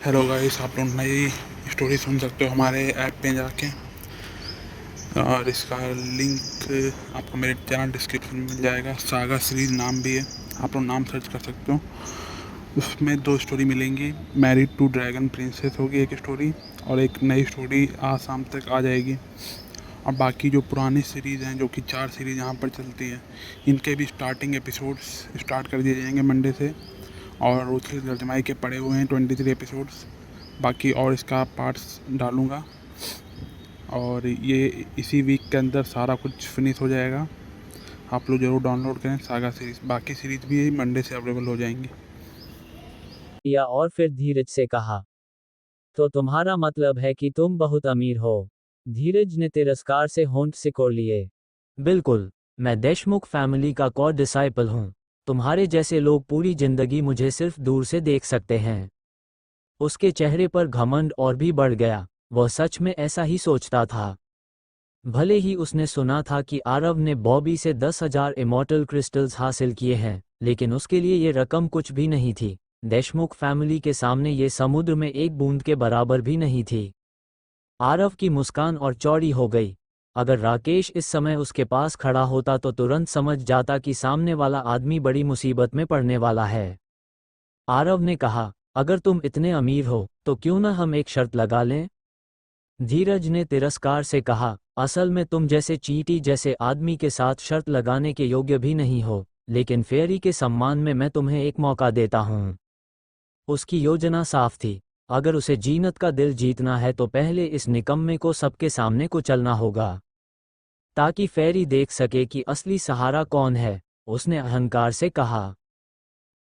Hello guys, आप लोग नई स्टोरी सुन सकते हो हमारे ऐप पे जाके। और इसका लिंक आपको मेरे चैनल डिस्क्रिप्शन में मिल जाएगा। सागा सीरीज नाम भी है, आप लोग नाम सर्च कर सकते हो। उसमें दो स्टोरी मिलेंगी। मैरिड टू ड्रैगन प्रिंसेस होगी एक स्टोरी, और एक नई स्टोरी आज शाम तक आ जाएगी। और बाकी जो पुरानी सीरीज़ हैं, जो कि 4 सीरीज़ यहाँ पर चलती है, इनके भी स्टार्टिंग एपिसोड्स स्टार्ट कर दिए जाएंगे मंडे से। और उसके तर्जमाई के पड़े हुए हैं 23 एपिसोड्स। बाकी और इसका पार्ट्स डालूँगा, और ये इसी वीक के अंदर सारा कुछ फिनिश हो जाएगा। आप लोग ज़रूर डाउनलोड करें सागा सीरीज़। बाकी सीरीज़ भी मंडे से अवेलेबल हो जाएंगी। या और फिर धीरज से कहा, तो तुम्हारा मतलब है कि तुम बहुत अमीर हो? धीरज ने तिरस्कार से होंठ सिकोड़ लिए। बिल्कुल, मैं देशमुख फैमिली का कोर डिसाइपल हूँ। तुम्हारे जैसे लोग पूरी जिंदगी मुझे सिर्फ दूर से देख सकते हैं। उसके चेहरे पर घमंड और भी बढ़ गया। वह सच में ऐसा ही सोचता था। भले ही उसने सुना था कि आरव ने बॉबी से 10,000 इमॉर्टल क्रिस्टल्स हासिल किए हैं, लेकिन उसके लिए ये रकम कुछ भी नहीं थी। देशमुख फैमिली के सामने ये समुद्र में एक बूंद के बराबर भी नहीं थी। आरव की मुस्कान और चौड़ी हो गई। अगर राकेश इस समय उसके पास खड़ा होता तो तुरंत समझ जाता कि सामने वाला आदमी बड़ी मुसीबत में पड़ने वाला है। आरव ने कहा, अगर तुम इतने अमीर हो तो क्यों न हम एक शर्त लगा लें? धीरज ने तिरस्कार से कहा, असल में तुम जैसे चींटी जैसे आदमी के साथ शर्त लगाने के योग्य भी नहीं हो, लेकिन फेयरी के सम्मान में मैं तुम्हें एक मौका देता हूँ। उसकी योजना साफ थी। अगर उसे जीनत का दिल जीतना है तो पहले इस निकम्मे को सबके सामने कुचलना होगा, ताकि फेयरी देख सके कि असली सहारा कौन है। उसने अहंकार से कहा,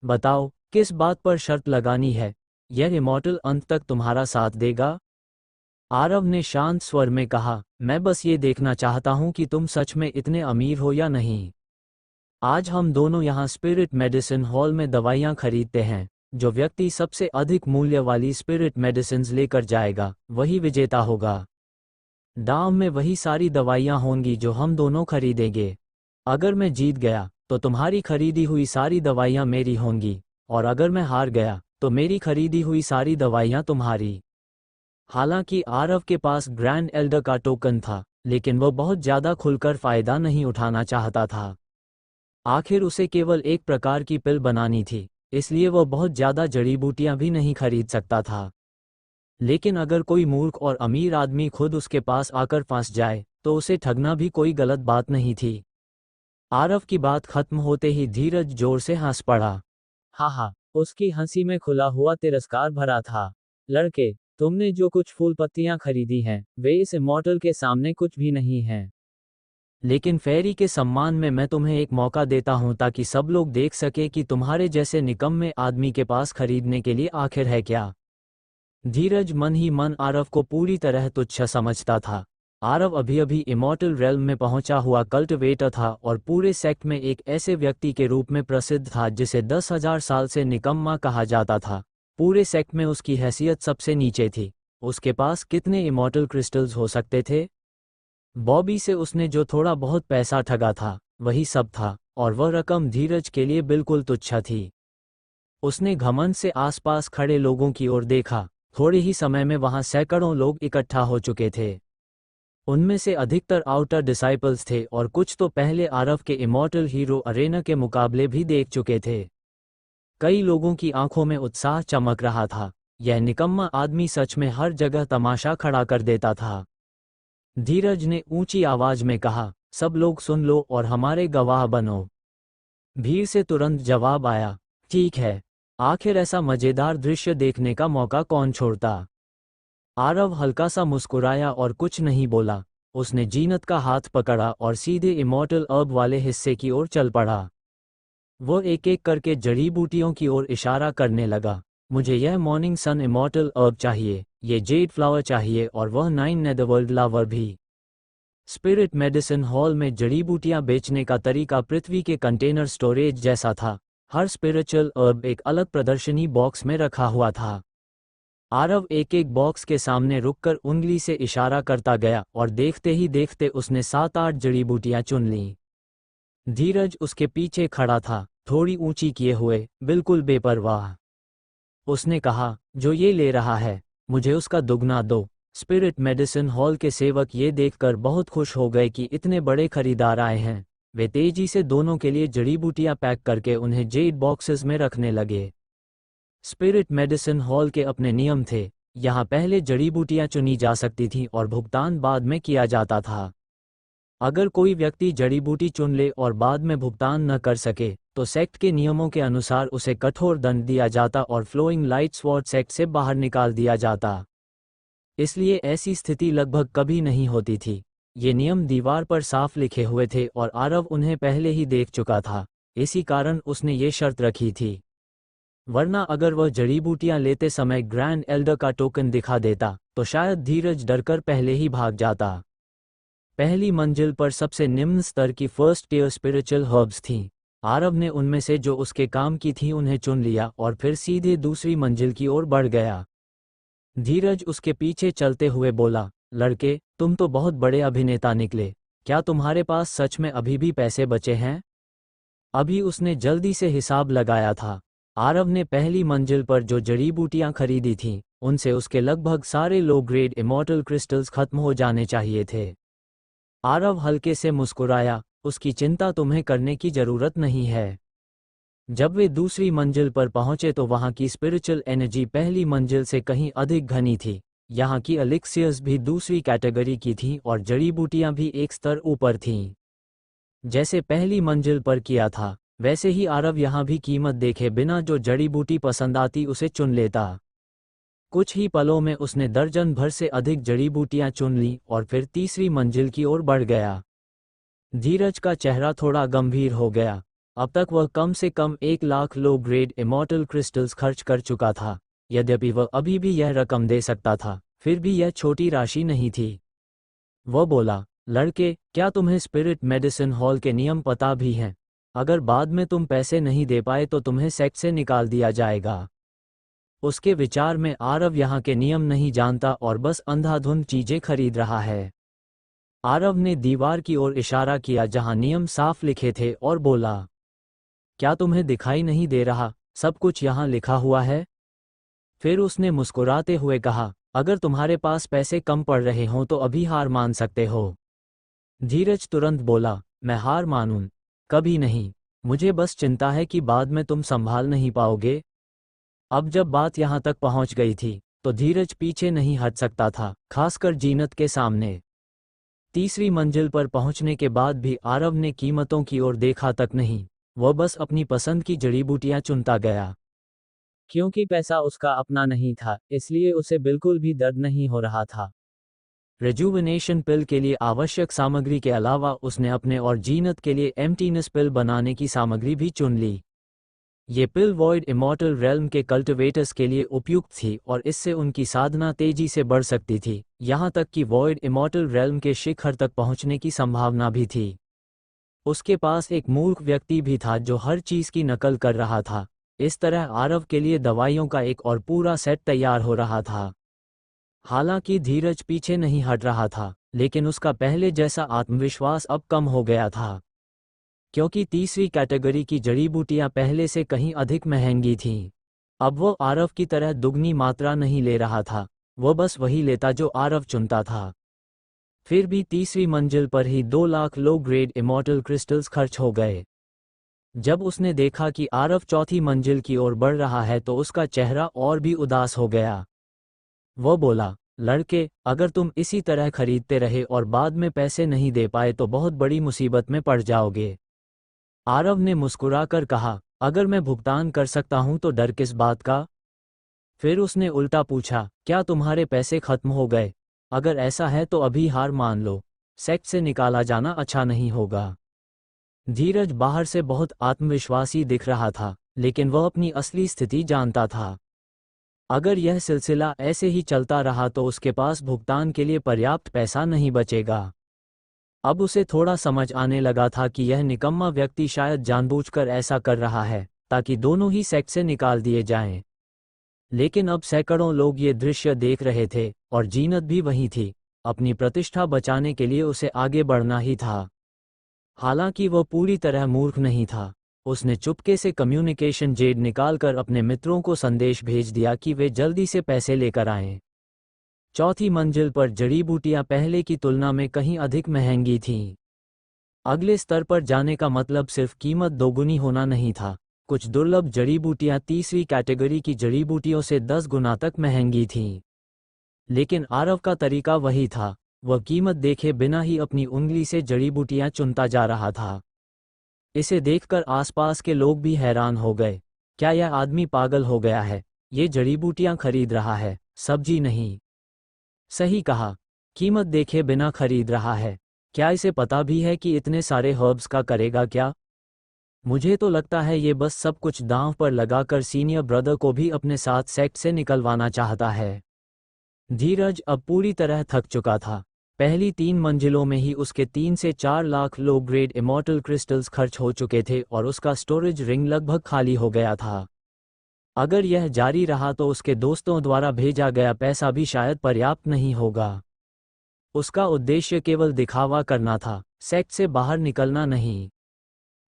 बताओ, किस बात पर शर्त लगानी है? यह इमॉर्टल अंत तक तुम्हारा साथ देगा? आरव ने शांत स्वर में कहा, मैं बस ये देखना चाहता हूं कि तुम सच में इतने अमीर हो या नहीं। आज हम दोनों यहाँ स्पिरिट मेडिसिन हॉल में दवाइयाँ खरीदते हैं। जो व्यक्ति सबसे अधिक मूल्य वाली स्पिरिट मेडिसिन्स लेकर जाएगा, वही विजेता होगा। दाम में वही सारी दवाइयाँ होंगी जो हम दोनों खरीदेंगे। अगर मैं जीत गया तो तुम्हारी खरीदी हुई सारी दवाइयाँ मेरी होंगी, और अगर मैं हार गया तो मेरी खरीदी हुई सारी दवाइयाँ तुम्हारी। हालांकि आरव के पास ग्रैंड एल्डर का टोकन था, लेकिन वह बहुत ज़्यादा खुलकर फ़ायदा नहीं उठाना चाहता था। आखिर उसे केवल एक प्रकार की पिल बनानी थी, इसलिए वह बहुत ज़्यादा जड़ी बूटियां भी नहीं खरीद सकता था। लेकिन अगर कोई मूर्ख और अमीर आदमी खुद उसके पास आकर फंस जाए तो उसे ठगना भी कोई गलत बात नहीं थी। आरव की बात खत्म होते ही धीरज जोर से हंस पड़ा। हाँ हाँ, उसकी हंसी में खुला हुआ तिरस्कार भरा था। लड़के, तुमने जो कुछ फूल पत्तियां खरीदी हैं, वे इस इमॉर्टल के सामने कुछ भी नहीं हैं। लेकिन फेयरी के सम्मान में मैं तुम्हें एक मौका देता हूं ताकि सब लोग देख सके कि तुम्हारे जैसे निकम्मे आदमी के पास खरीदने के लिए आखिर है क्या। धीरज मन ही मन आरव को पूरी तरह तुच्छ समझता था। आरव अभी अभी इमॉर्टल रेल्म में पहुंचा हुआ कल्टिवेटर था और पूरे सेक्ट में एक ऐसे व्यक्ति के रूप में प्रसिद्ध था जिसे 10,000 साल से निकम्मा कहा जाता था। पूरे सेक्ट में उसकी हैसियत सबसे नीचे थी। उसके पास कितने इमॉर्टल क्रिस्टल्स हो सकते थे? बॉबी से उसने जो थोड़ा बहुत पैसा ठगा था, वही सब था, और वह रकम धीरज के लिए बिल्कुल तुच्छ थी। उसने घमंड से आसपास खड़े लोगों की ओर देखा। थोड़े ही समय में वहां सैकड़ों लोग इकट्ठा हो चुके थे। उनमें से अधिकतर आउटर डिसाइपल्स थे और कुछ तो पहले आरव के इमॉर्टल हीरो अरेना के मुकाबले भी देख चुके थे। कई लोगों की आंखों में उत्साह चमक रहा था। यह निकम्मा आदमी सच में हर जगह तमाशा खड़ा कर देता था। धीरज ने ऊंची आवाज में कहा, सब लोग सुन लो और हमारे गवाह बनो। भीड़ से तुरंत जवाब आया, ठीक है। आखिर ऐसा मजेदार दृश्य देखने का मौका कौन छोड़ता। आरव हल्का सा मुस्कुराया और कुछ नहीं बोला। उसने जीनत का हाथ पकड़ा और सीधे इमॉर्टल अर्ब वाले हिस्से की ओर चल पड़ा। वह एक एक करके जड़ी बूटियों की ओर इशारा करने लगा। मुझे यह मॉर्निंग सन इमॉर्टल अर्ब चाहिए, ये जेड फ्लावर चाहिए, और वह 9 नेदरवर्ल्ड लावर भी। स्पिरिट मेडिसिन हॉल में जड़ी बूटियां बेचने का तरीका पृथ्वी के कंटेनर स्टोरेज जैसा था। हर स्पिरिचुअल अर्ब एक अलग प्रदर्शनी बॉक्स में रखा हुआ था। आरव एक एक बॉक्स के सामने रुककर उंगली से इशारा करता गया और देखते ही देखते उसने 7-8 जड़ी बूटियां चुन लीं। धीरज उसके पीछे खड़ा था, थोड़ी ऊंची किए हुए, बिल्कुल बेपरवाह। उसने कहा, जो ये ले रहा है मुझे उसका दुगना दो। स्पिरिट मेडिसिन हॉल के सेवक ये देखकर बहुत खुश हो गए कि इतने बड़े खरीदार आए हैं। वे तेजी से दोनों के लिए जड़ी बूटियां पैक करके उन्हें जेड बॉक्सेस में रखने लगे। स्पिरिट मेडिसिन हॉल के अपने नियम थे। यहाँ पहले जड़ी बूटियां चुनी जा सकती थीं और भुगतान बाद में किया जाता था। अगर कोई व्यक्ति जड़ी बूटी चुन ले और बाद में भुगतान न कर सके तो सेक्ट के नियमों के अनुसार उसे कठोर दंड दिया जाता और फ्लोइंग लाइट स्वॉर्ड सेक्ट से बाहर निकाल दिया जाता। इसलिए ऐसी स्थिति लगभग कभी नहीं होती थी। ये नियम दीवार पर साफ लिखे हुए थे और आरव उन्हें पहले ही देख चुका था। इसी कारण उसने ये शर्त रखी थी, वरना अगर वह जड़ी बूटियां लेते समय ग्रैंड एल्डर का टोकन दिखा देता तो शायद धीरज डरकर पहले ही भाग जाता। पहली मंजिल पर सबसे निम्न स्तर की फर्स्ट टियर स्पिरिचुअल हर्ब्स थीं। आरव ने उनमें से जो उसके काम की थी उन्हें चुन लिया और फिर सीधे दूसरी मंजिल की ओर बढ़ गया। धीरज उसके पीछे चलते हुए बोला, लड़के, तुम तो बहुत बड़े अभिनेता निकले। क्या तुम्हारे पास सच में अभी भी पैसे बचे हैं? अभी उसने जल्दी से हिसाब लगाया था। आरव ने पहली मंजिल पर जो जड़ी बूटियां खरीदी थीं उनसे उसके लगभग सारे लो ग्रेड इमॉर्टल क्रिस्टल्स खत्म हो जाने चाहिए थे। आरव हल्के से मुस्कुराया, उसकी चिंता तुम्हें करने की जरूरत नहीं है। जब वे दूसरी मंजिल पर पहुंचे तो वहां की स्पिरिचुअल एनर्जी पहली मंजिल से कहीं अधिक घनी थी। यहाँ की एलिक्सियर्स भी दूसरी कैटेगरी की थीं और जड़ी बूटियां भी एक स्तर ऊपर थीं। जैसे पहली मंजिल पर किया था वैसे ही आरव यहाँ भी कीमत देखे बिना जो जड़ी बूटी पसंद आती उसे चुन लेता। कुछ ही पलों में उसने दर्जन भर से अधिक जड़ी बूटियां चुन ली और फिर तीसरी मंजिल की ओर बढ़ गया। धीरज का चेहरा थोड़ा गंभीर हो गया। अब तक वह कम से कम 1,00,000 लो ग्रेड इमॉर्टल क्रिस्टल्स खर्च कर चुका था। यद्यपि वह अभी भी यह रकम दे सकता था, फिर भी यह छोटी राशि नहीं थी। वह बोला, लड़के, क्या तुम्हें स्पिरिट मेडिसिन हॉल के नियम पता भी हैं? अगर बाद में तुम पैसे नहीं दे पाए तो तुम्हें सेक्ट से निकाल दिया जाएगा। उसके विचार में आरव यहाँ के नियम नहीं जानता और बस अंधाधुंध चीजें खरीद रहा है। आरव ने दीवार की ओर इशारा किया जहां नियम साफ लिखे थे और बोला, क्या तुम्हें दिखाई नहीं दे रहा? सब कुछ यहाँ लिखा हुआ है। फिर उसने मुस्कुराते हुए कहा, अगर तुम्हारे पास पैसे कम पड़ रहे हों तो अभी हार मान सकते हो। धीरज तुरंत बोला, मैं हार मानूं? कभी नहीं। मुझे बस चिंता है कि बाद में तुम संभाल नहीं पाओगे। अब जब बात यहाँ तक पहुँच गई थी तो धीरज पीछे नहीं हट सकता था, खासकर जीनत के सामने। तीसरी मंजिल पर पहुंचने के बाद भी आरव ने कीमतों की ओर देखा तक नहीं। वह बस अपनी पसंद की जड़ी बूटियां चुनता गया। क्योंकि पैसा उसका अपना नहीं था, इसलिए उसे बिल्कुल भी दर्द नहीं हो रहा था। रेजुविनेशन पिल के लिए आवश्यक सामग्री के अलावा उसने अपने और जीनत के लिए एम्प्टीनेस पिल बनाने की सामग्री भी चुन ली। ये पिल वॉइड इमॉर्टल रेल्म के कल्टिवेटर्स के लिए उपयुक्त थी और इससे उनकी साधना तेजी से बढ़ सकती थी, यहाँ तक कि वॉइड इमॉर्टल रेल्म के शिखर तक पहुँचने की संभावना भी थी। उसके पास एक मूर्ख व्यक्ति भी था जो हर चीज़ की नकल कर रहा था। इस तरह आरव के लिए दवाइयों का एक और पूरा सेट तैयार हो रहा था। हालांकि धीरज पीछे नहीं हट रहा था, लेकिन उसका पहले जैसा आत्मविश्वास अब कम हो गया था, क्योंकि तीसरी कैटेगरी की जड़ी बूटियां पहले से कहीं अधिक महंगी थीं। अब वो आरव की तरह दुगनी मात्रा नहीं ले रहा था, वो बस वही लेता जो आरव चुनता था। फिर भी तीसरी मंजिल पर ही 2,00,000 लो ग्रेड इमॉर्टल क्रिस्टल्स खर्च हो गए। जब उसने देखा कि आरव चौथी मंजिल की ओर बढ़ रहा है तो उसका चेहरा और भी उदास हो गया। वो बोला, लड़के, अगर तुम इसी तरह खरीदते रहे और बाद में पैसे नहीं दे पाए तो बहुत बड़ी मुसीबत में पड़ जाओगे। आरव ने मुस्कुराकर कहा, अगर मैं भुगतान कर सकता हूं तो डर किस बात का? फिर उसने उल्टा पूछा, क्या तुम्हारे पैसे खत्म हो गए? अगर ऐसा है तो अभी हार मान लो, सेक्ट से निकाला जाना अच्छा नहीं होगा। धीरज बाहर से बहुत आत्मविश्वासी दिख रहा था, लेकिन वह अपनी असली स्थिति जानता था। अगर यह सिलसिला ऐसे ही चलता रहा तो उसके पास भुगतान के लिए पर्याप्त पैसा नहीं बचेगा। अब उसे थोड़ा समझ आने लगा था कि यह निकम्मा व्यक्ति शायद जानबूझकर ऐसा कर रहा है ताकि दोनों ही सेक्ट से निकाल दिए जाएं। लेकिन अब सैकड़ों लोग ये दृश्य देख रहे थे और जीनत भी वहीं थी। अपनी प्रतिष्ठा बचाने के लिए उसे आगे बढ़ना ही था। हालांकि वह पूरी तरह मूर्ख नहीं था। उसने चुपके से कम्युनिकेशन जेड निकालकर अपने मित्रों को संदेश भेज दिया कि वे जल्दी से पैसे लेकर आएं। चौथी मंजिल पर जड़ी बूटियां पहले की तुलना में कहीं अधिक महंगी थीं। अगले स्तर पर जाने का मतलब सिर्फ कीमत दोगुनी होना नहीं था। कुछ दुर्लभ जड़ी बूटियां तीसरी कैटेगरी की जड़ी बूटियों से 10 गुना तक महंगी थीं। लेकिन आरव का तरीका वही था, वह कीमत देखे बिना ही अपनी उंगली से जड़ी बूटियां चुनता जा रहा था। इसे देखकर आसपास के लोग भी हैरान हो गए। क्या यह आदमी पागल हो गया है? ये जड़ी बूटियां खरीद रहा है, सब्जी नहीं। सही कहा, कीमत देखे बिना खरीद रहा है। क्या इसे पता भी है कि इतने सारे हर्ब्स का करेगा क्या? मुझे तो लगता है ये बस सब कुछ दांव पर लगाकर सीनियर ब्रदर को भी अपने साथ सेक्ट से निकलवाना चाहता है। धीरज अब पूरी तरह थक चुका था। पहली 3 मंजिलों में ही उसके 3 से 4 lakh low grade immortal crystals खर्च हो चुके थे और उसका स्टोरेज रिंग लगभग खाली हो गया था। अगर यह जारी रहा तो उसके दोस्तों द्वारा भेजा गया पैसा भी शायद पर्याप्त नहीं होगा। उसका उद्देश्य केवल दिखावा करना था, सेक्ट से बाहर निकलना नहीं।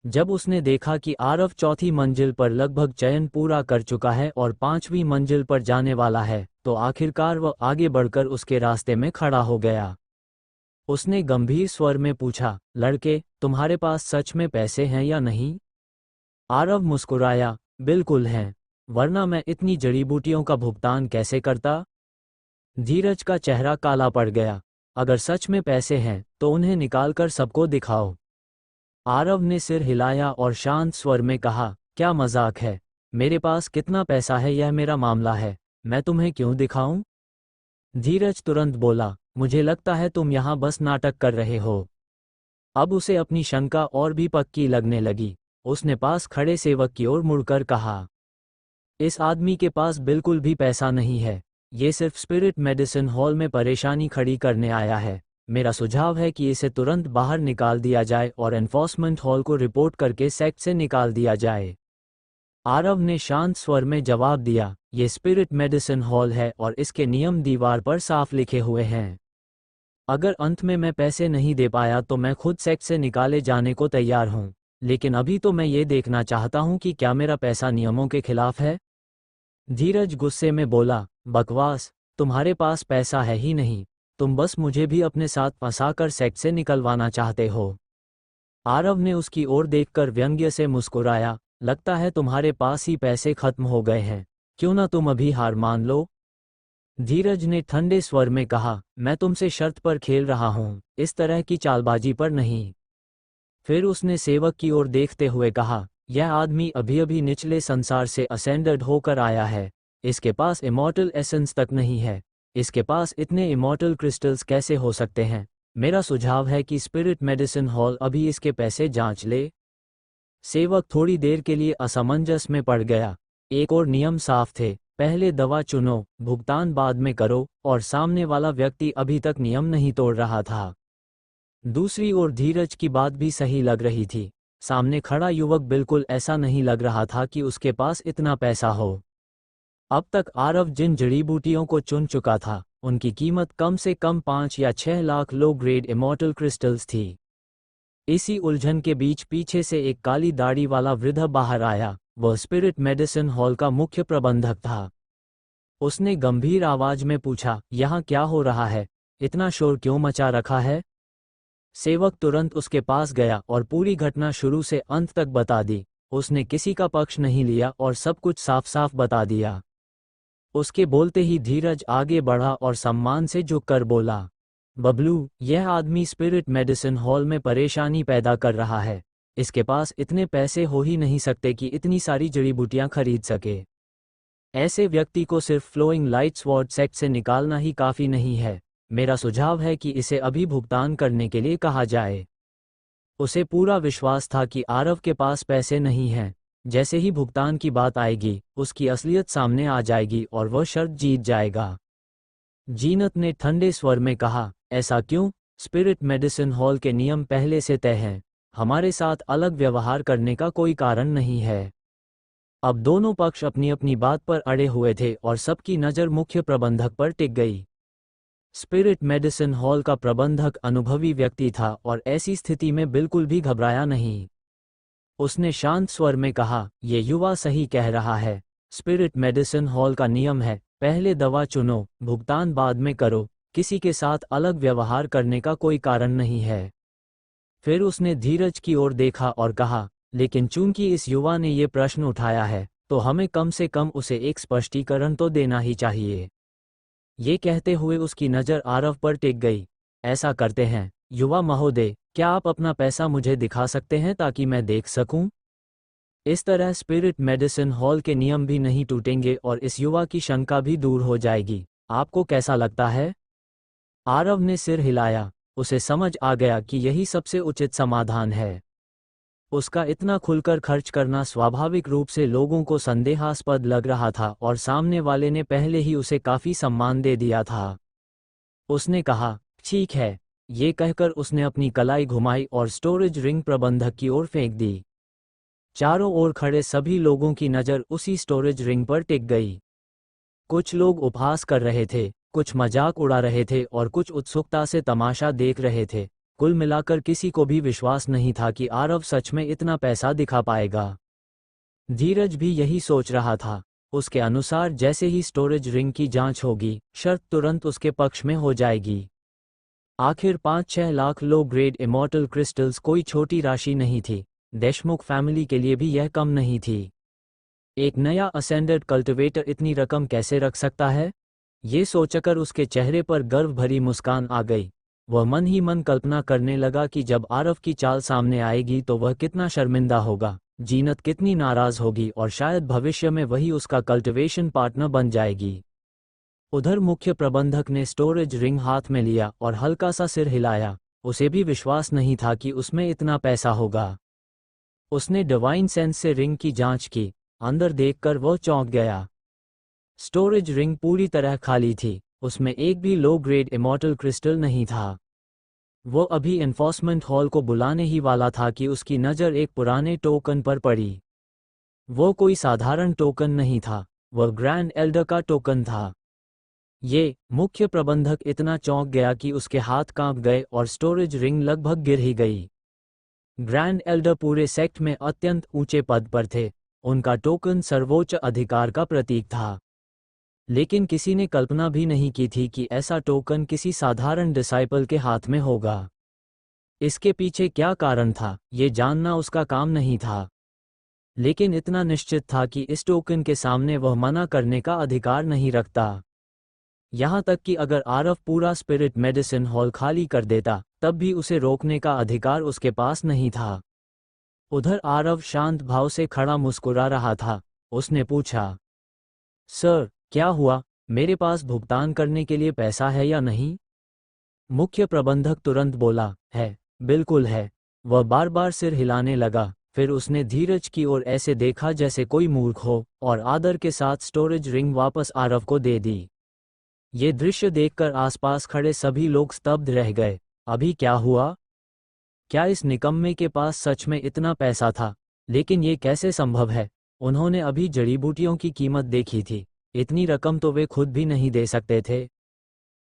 जब उसने देखा कि आरव चौथी मंजिल पर लगभग चयन पूरा कर चुका है और 5वीं मंजिल पर जाने वाला है, तो आखिरकार वह आगे बढ़कर उसके रास्ते में खड़ा हो गया। उसने गंभीर स्वर में पूछा, लड़के, तुम्हारे पास सच में पैसे हैं या नहीं? आरव मुस्कुराया, बिल्कुल हैं, वरना मैं इतनी जड़ी बूटियों का भुगतान कैसे करता? धीरज का चेहरा काला पड़ गया। अगर सच में पैसे हैं तो उन्हें निकालकर सबको दिखाओ। आरव ने सिर हिलाया और शांत स्वर में कहा, क्या मजाक है? मेरे पास कितना पैसा है यह मेरा मामला है, मैं तुम्हें क्यों दिखाऊं? धीरज तुरंत बोला, मुझे लगता है तुम यहाँ बस नाटक कर रहे हो। अब उसे अपनी शंका और भी पक्की लगने लगी। उसने पास खड़े सेवक की ओर मुड़कर कहा, इस आदमी के पास बिल्कुल भी पैसा नहीं है, ये सिर्फ स्पिरिट मेडिसिन हॉल में परेशानी खड़ी करने आया है। मेरा सुझाव है कि इसे तुरंत बाहर निकाल दिया जाए और एनफोर्समेंट हॉल को रिपोर्ट करके सेक्ट से निकाल दिया जाए। आरव ने शांत स्वर में जवाब दिया, ये स्पिरिट मेडिसिन हॉल है और इसके नियम दीवार पर साफ लिखे हुए हैं। अगर अंत में मैं पैसे नहीं दे पाया तो मैं खुद सेक्ट से निकाले जाने को तैयार हूं, लेकिन अभी तो मैं ये देखना चाहता हूं कि क्या मेरा पैसा नियमों के खिलाफ है। धीरज गुस्से में बोला, बकवास, तुम्हारे पास पैसा है ही नहीं, तुम बस मुझे भी अपने साथ फंसाकर सेक्ट से निकलवाना चाहते हो। आरव ने उसकी ओर देखकर व्यंग्य से मुस्कुराया, लगता है तुम्हारे पास ही पैसे खत्म हो गए हैं, क्यों ना तुम अभी हार मान लो। धीरज ने ठंडे स्वर में कहा, मैं तुमसे शर्त पर खेल रहा हूं, इस तरह की चालबाजी पर नहीं। फिर उसने सेवक की ओर देखते हुए कहा, यह आदमी अभी अभी निचले संसार से असेंडेड होकर आया है, इसके पास इमॉर्टल एसेंस तक नहीं है, इसके पास इतने इमॉर्टल क्रिस्टल्स कैसे हो सकते हैं? मेरा सुझाव है कि स्पिरिट मेडिसिन हॉल अभी इसके पैसे जांच ले। सेवक थोड़ी देर के लिए असमंजस में पड़ गया। एक और नियम साफ थे, पहले दवा चुनो, भुगतान बाद में करो, और सामने वाला व्यक्ति अभी तक नियम नहीं तोड़ रहा था। दूसरी ओर धीरज की बात भी सही लग रही थी। सामने खड़ा युवक बिल्कुल ऐसा नहीं लग रहा था कि उसके पास इतना पैसा हो। अब तक आरव जिन जड़ी बूटियों को चुन चुका था, उनकी कीमत कम से कम 5 या 6 lakh low grade immortal crystals थी। इसी उलझन के बीच पीछे से एक काली दाढ़ी वाला वृद्ध बाहर आया। वह स्पिरिट मेडिसिन हॉल का मुख्य प्रबंधक था। उसने गंभीर आवाज में पूछा, यहाँ क्या हो रहा है? इतना शोर क्यों मचा रखा है? सेवक तुरंत उसके पास गया और पूरी घटना शुरू से अंत तक बता दी। उसने किसी का पक्ष नहीं लिया और सब कुछ साफ साफ बता दिया। उसके बोलते ही धीरज आगे बढ़ा और सम्मान से झुककर बोला, बबलू, यह आदमी स्पिरिट मेडिसिन हॉल में परेशानी पैदा कर रहा है। इसके पास इतने पैसे हो ही नहीं सकते कि इतनी सारी जड़ी बूटियां खरीद सके। ऐसे व्यक्ति को सिर्फ फ्लोइंग लाइट स्वॉर्ड सेक्ट से निकालना ही काफ़ी नहीं है। मेरा सुझाव है कि इसे अभी भुगतान करने के लिए कहा जाए। उसे पूरा विश्वास था कि आरव के पास पैसे नहीं हैं। जैसे ही भुगतान की बात आएगी, उसकी असलियत सामने आ जाएगी और वह शर्त जीत जाएगा। जीनत ने ठंडे स्वर में कहा, ऐसा क्यों? स्पिरिट मेडिसिन हॉल के नियम पहले से तय हैं। हमारे साथ अलग व्यवहार करने का कोई कारण नहीं है। अब दोनों पक्ष अपनी अपनी बात पर अड़े हुए थे और सबकी नज़र मुख्य प्रबंधक पर टिक गई। स्पिरिट मेडिसिन हॉल का प्रबंधक अनुभवी व्यक्ति था और ऐसी स्थिति में बिल्कुल भी घबराया नहीं। उसने शांत स्वर में कहा, ये युवा सही कह रहा है। स्पिरिट मेडिसिन हॉल का नियम है, पहले दवा चुनो, भुगतान बाद में करो, किसी के साथ अलग व्यवहार करने का कोई कारण नहीं है। फिर उसने धीरज की ओर देखा और कहा, लेकिन चूंकि इस युवा ने ये प्रश्न उठाया है, तो हमें कम से कम उसे एक स्पष्टीकरण तो देना ही चाहिए। ये कहते हुए उसकी नज़र आरव पर टिक गई। ऐसा करते हैं, युवा महोदय, क्या आप अपना पैसा मुझे दिखा सकते हैं ताकि मैं देख सकूं? इस तरह स्पिरिट मेडिसिन हॉल के नियम भी नहीं टूटेंगे और इस युवा की शंका भी दूर हो जाएगी। आपको कैसा लगता है? आरव ने सिर हिलाया। उसे समझ आ गया कि यही सबसे उचित समाधान है। उसका इतना खुलकर खर्च करना स्वाभाविक रूप से लोगों को संदेहास्पद लग रहा था और सामने वाले ने पहले ही उसे काफी सम्मान दे दिया था। उसने कहा, ठीक है। ये कहकर उसने अपनी कलाई घुमाई और स्टोरेज रिंग प्रबंधक की ओर फेंक दी। चारों ओर खड़े सभी लोगों की नज़र उसी स्टोरेज रिंग पर टिक गई। कुछ लोग उपहास कर रहे थे, कुछ मजाक उड़ा रहे थे और कुछ उत्सुकता से तमाशा देख रहे थे। कुल मिलाकर किसी को भी विश्वास नहीं था कि आरव सच में इतना पैसा दिखा पाएगा। धीरज भी यही सोच रहा था। उसके अनुसार जैसे ही स्टोरेज रिंग की जांच होगी, शर्त तुरंत उसके पक्ष में हो जाएगी। आखिर 5-6 lakh low grade immortal crystals कोई छोटी राशि नहीं थी। देशमुख फैमिली के लिए भी यह कम नहीं थी। एक नया असेंडेड कल्टिवेटर इतनी रकम कैसे रख सकता है? ये सोचकर उसके चेहरे पर गर्व भरी मुस्कान आ गई। वह मन ही मन कल्पना करने लगा कि जब आरव की चाल सामने आएगी तो वह कितना शर्मिंदा होगा, जीनत कितनी नाराज होगी और शायद भविष्य में वही उसका कल्टिवेशन पार्टनर बन जाएगी। उधर मुख्य प्रबंधक ने स्टोरेज रिंग हाथ में लिया और हल्का सा सिर हिलाया। उसे भी विश्वास नहीं था कि उसमें इतना पैसा होगा। उसने डिवाइन सेंस से रिंग की जांच की। अंदर देखकर वह चौंक गया। स्टोरेज रिंग पूरी तरह खाली थी, उसमें एक भी लो ग्रेड इमॉर्टल क्रिस्टल नहीं था। वो अभी एनफोर्समेंट हॉल को बुलाने ही वाला था कि उसकी नज़र एक पुराने टोकन पर पड़ी। वो कोई साधारण टोकन नहीं था, वह ग्रैंड एल्डर का टोकन था। ये मुख्य प्रबंधक इतना चौंक गया कि उसके हाथ कांप गए और स्टोरेज रिंग लगभग गिर ही गई। ग्रैंड एल्डर पूरे सेक्ट में अत्यंत ऊंचे पद पर थे। उनका टोकन सर्वोच्च अधिकार का प्रतीक था। लेकिन किसी ने कल्पना भी नहीं की थी कि ऐसा टोकन किसी साधारण डिसाइपल के हाथ में होगा। इसके पीछे क्या कारण था, ये जानना उसका काम नहीं था। लेकिन इतना निश्चित था कि इस टोकन के सामने वह मना करने का अधिकार नहीं रखता। यहाँ तक कि अगर आरव पूरा स्पिरिट मेडिसिन हॉल खाली कर देता, तब भी उसे रोकने का अधिकार उसके पास नहीं था। उधर आरव शांत भाव से खड़ा मुस्कुरा रहा था। उसने पूछा, सर, क्या हुआ? मेरे पास भुगतान करने के लिए पैसा है या नहीं? मुख्य प्रबंधक तुरंत बोला, है, बिल्कुल है। वह बार बार सिर हिलाने लगा। फिर उसने धीरज की ओर ऐसे देखा जैसे कोई मूर्ख हो और आदर के साथ स्टोरेज रिंग वापस आरव को दे दी। ये दृश्य देखकर आसपास खड़े सभी लोग स्तब्ध रह गए। अभी क्या हुआ? क्या इस निकम्मे के पास सच में इतना पैसा था? लेकिन ये कैसे संभव है? उन्होंने अभी जड़ी बूटियों की कीमत देखी थी। इतनी रकम तो वे खुद भी नहीं दे सकते थे।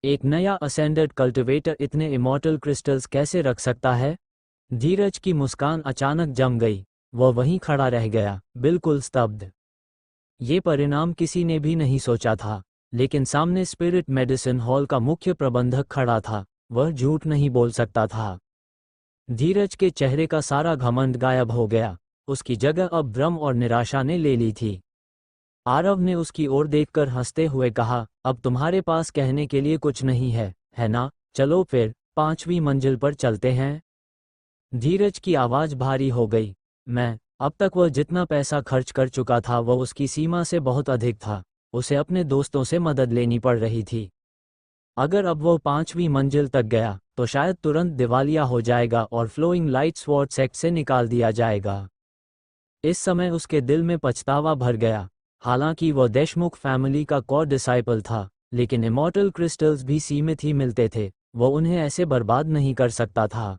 एक नया असेंडेड कल्टिवेटर इतने इमॉर्टल क्रिस्टल्स कैसे रख सकता है? धीरज की मुस्कान अचानक जम गई। वह वहीं खड़ा रह गया, बिल्कुल स्तब्ध। ये परिणाम किसी ने भी नहीं सोचा था। लेकिन सामने स्पिरिट मेडिसिन हॉल का मुख्य प्रबंधक खड़ा था। वह झूठ नहीं बोल सकता था। धीरज के चेहरे का सारा घमंड गायब हो गया। उसकी जगह अब भ्रम और निराशा ने ले ली थी। आरव ने उसकी ओर देखकर हंसते हुए कहा, अब तुम्हारे पास कहने के लिए कुछ नहीं है ना? चलो फिर 5वीं मंजिल पर चलते हैं। धीरज की आवाज भारी हो गई। अब तक वह जितना पैसा खर्च कर चुका था वह उसकी सीमा से बहुत अधिक था। उसे अपने दोस्तों से मदद लेनी पड़ रही थी। अगर अब वह 5वीं मंजिल तक गया तो शायद तुरंत दिवालिया हो जाएगा और फ्लोइंग लाइट स्वॉर्ड सेक्ट से निकाल दिया जाएगा। इस समय उसके दिल में पछतावा भर गया। हालांकि वह देशमुख फैमिली का कोर डिसाइपल था, लेकिन इमॉर्टल क्रिस्टल्स भी सीमित ही मिलते थे। वह उन्हें ऐसे बर्बाद नहीं कर सकता था।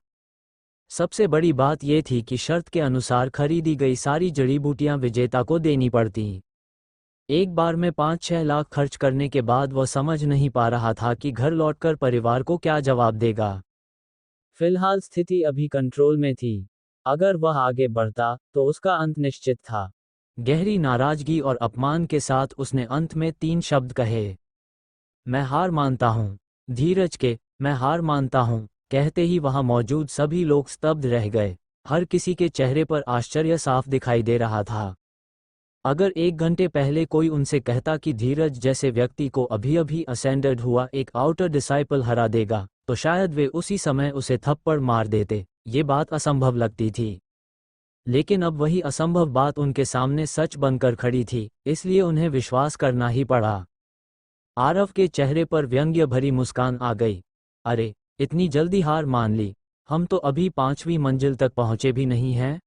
सबसे बड़ी बात यह थी कि शर्त के अनुसार खरीदी गई सारी जड़ी बूटियां विजेता को देनी पड़ती। एक बार में 5-6 लाख खर्च करने के बाद वह समझ नहीं पा रहा था कि घर लौटकर परिवार को क्या जवाब देगा। फिलहाल स्थिति अभी कंट्रोल में थी। अगर वह आगे बढ़ता तो उसका अंत निश्चित था। गहरी नाराजगी और अपमान के साथ उसने अंत में 3 शब्द कहे। मैं हार मानता हूँ। धीरज के मैं हार मानता हूँ कहते ही वहां मौजूद सभी लोग स्तब्ध रह गए। हर किसी के चेहरे पर आश्चर्य साफ दिखाई दे रहा था। अगर 1 घंटे पहले कोई उनसे कहता कि धीरज जैसे व्यक्ति को अभी अभी असेंडेड हुआ एक आउटर डिसाइपल हरा देगा, तो शायद वे उसी समय उसे थप्पड़ मार देते। ये बात असंभव लगती थी। लेकिन अब वही असंभव बात उनके सामने सच बनकर खड़ी थी, इसलिए उन्हें विश्वास करना ही पड़ा। आरव के चेहरे पर व्यंग्य भरी मुस्कान आ गई। अरे, इतनी जल्दी हार मान ली? हम तो अभी 5वीं मंजिल तक पहुंचे भी नहीं हैं।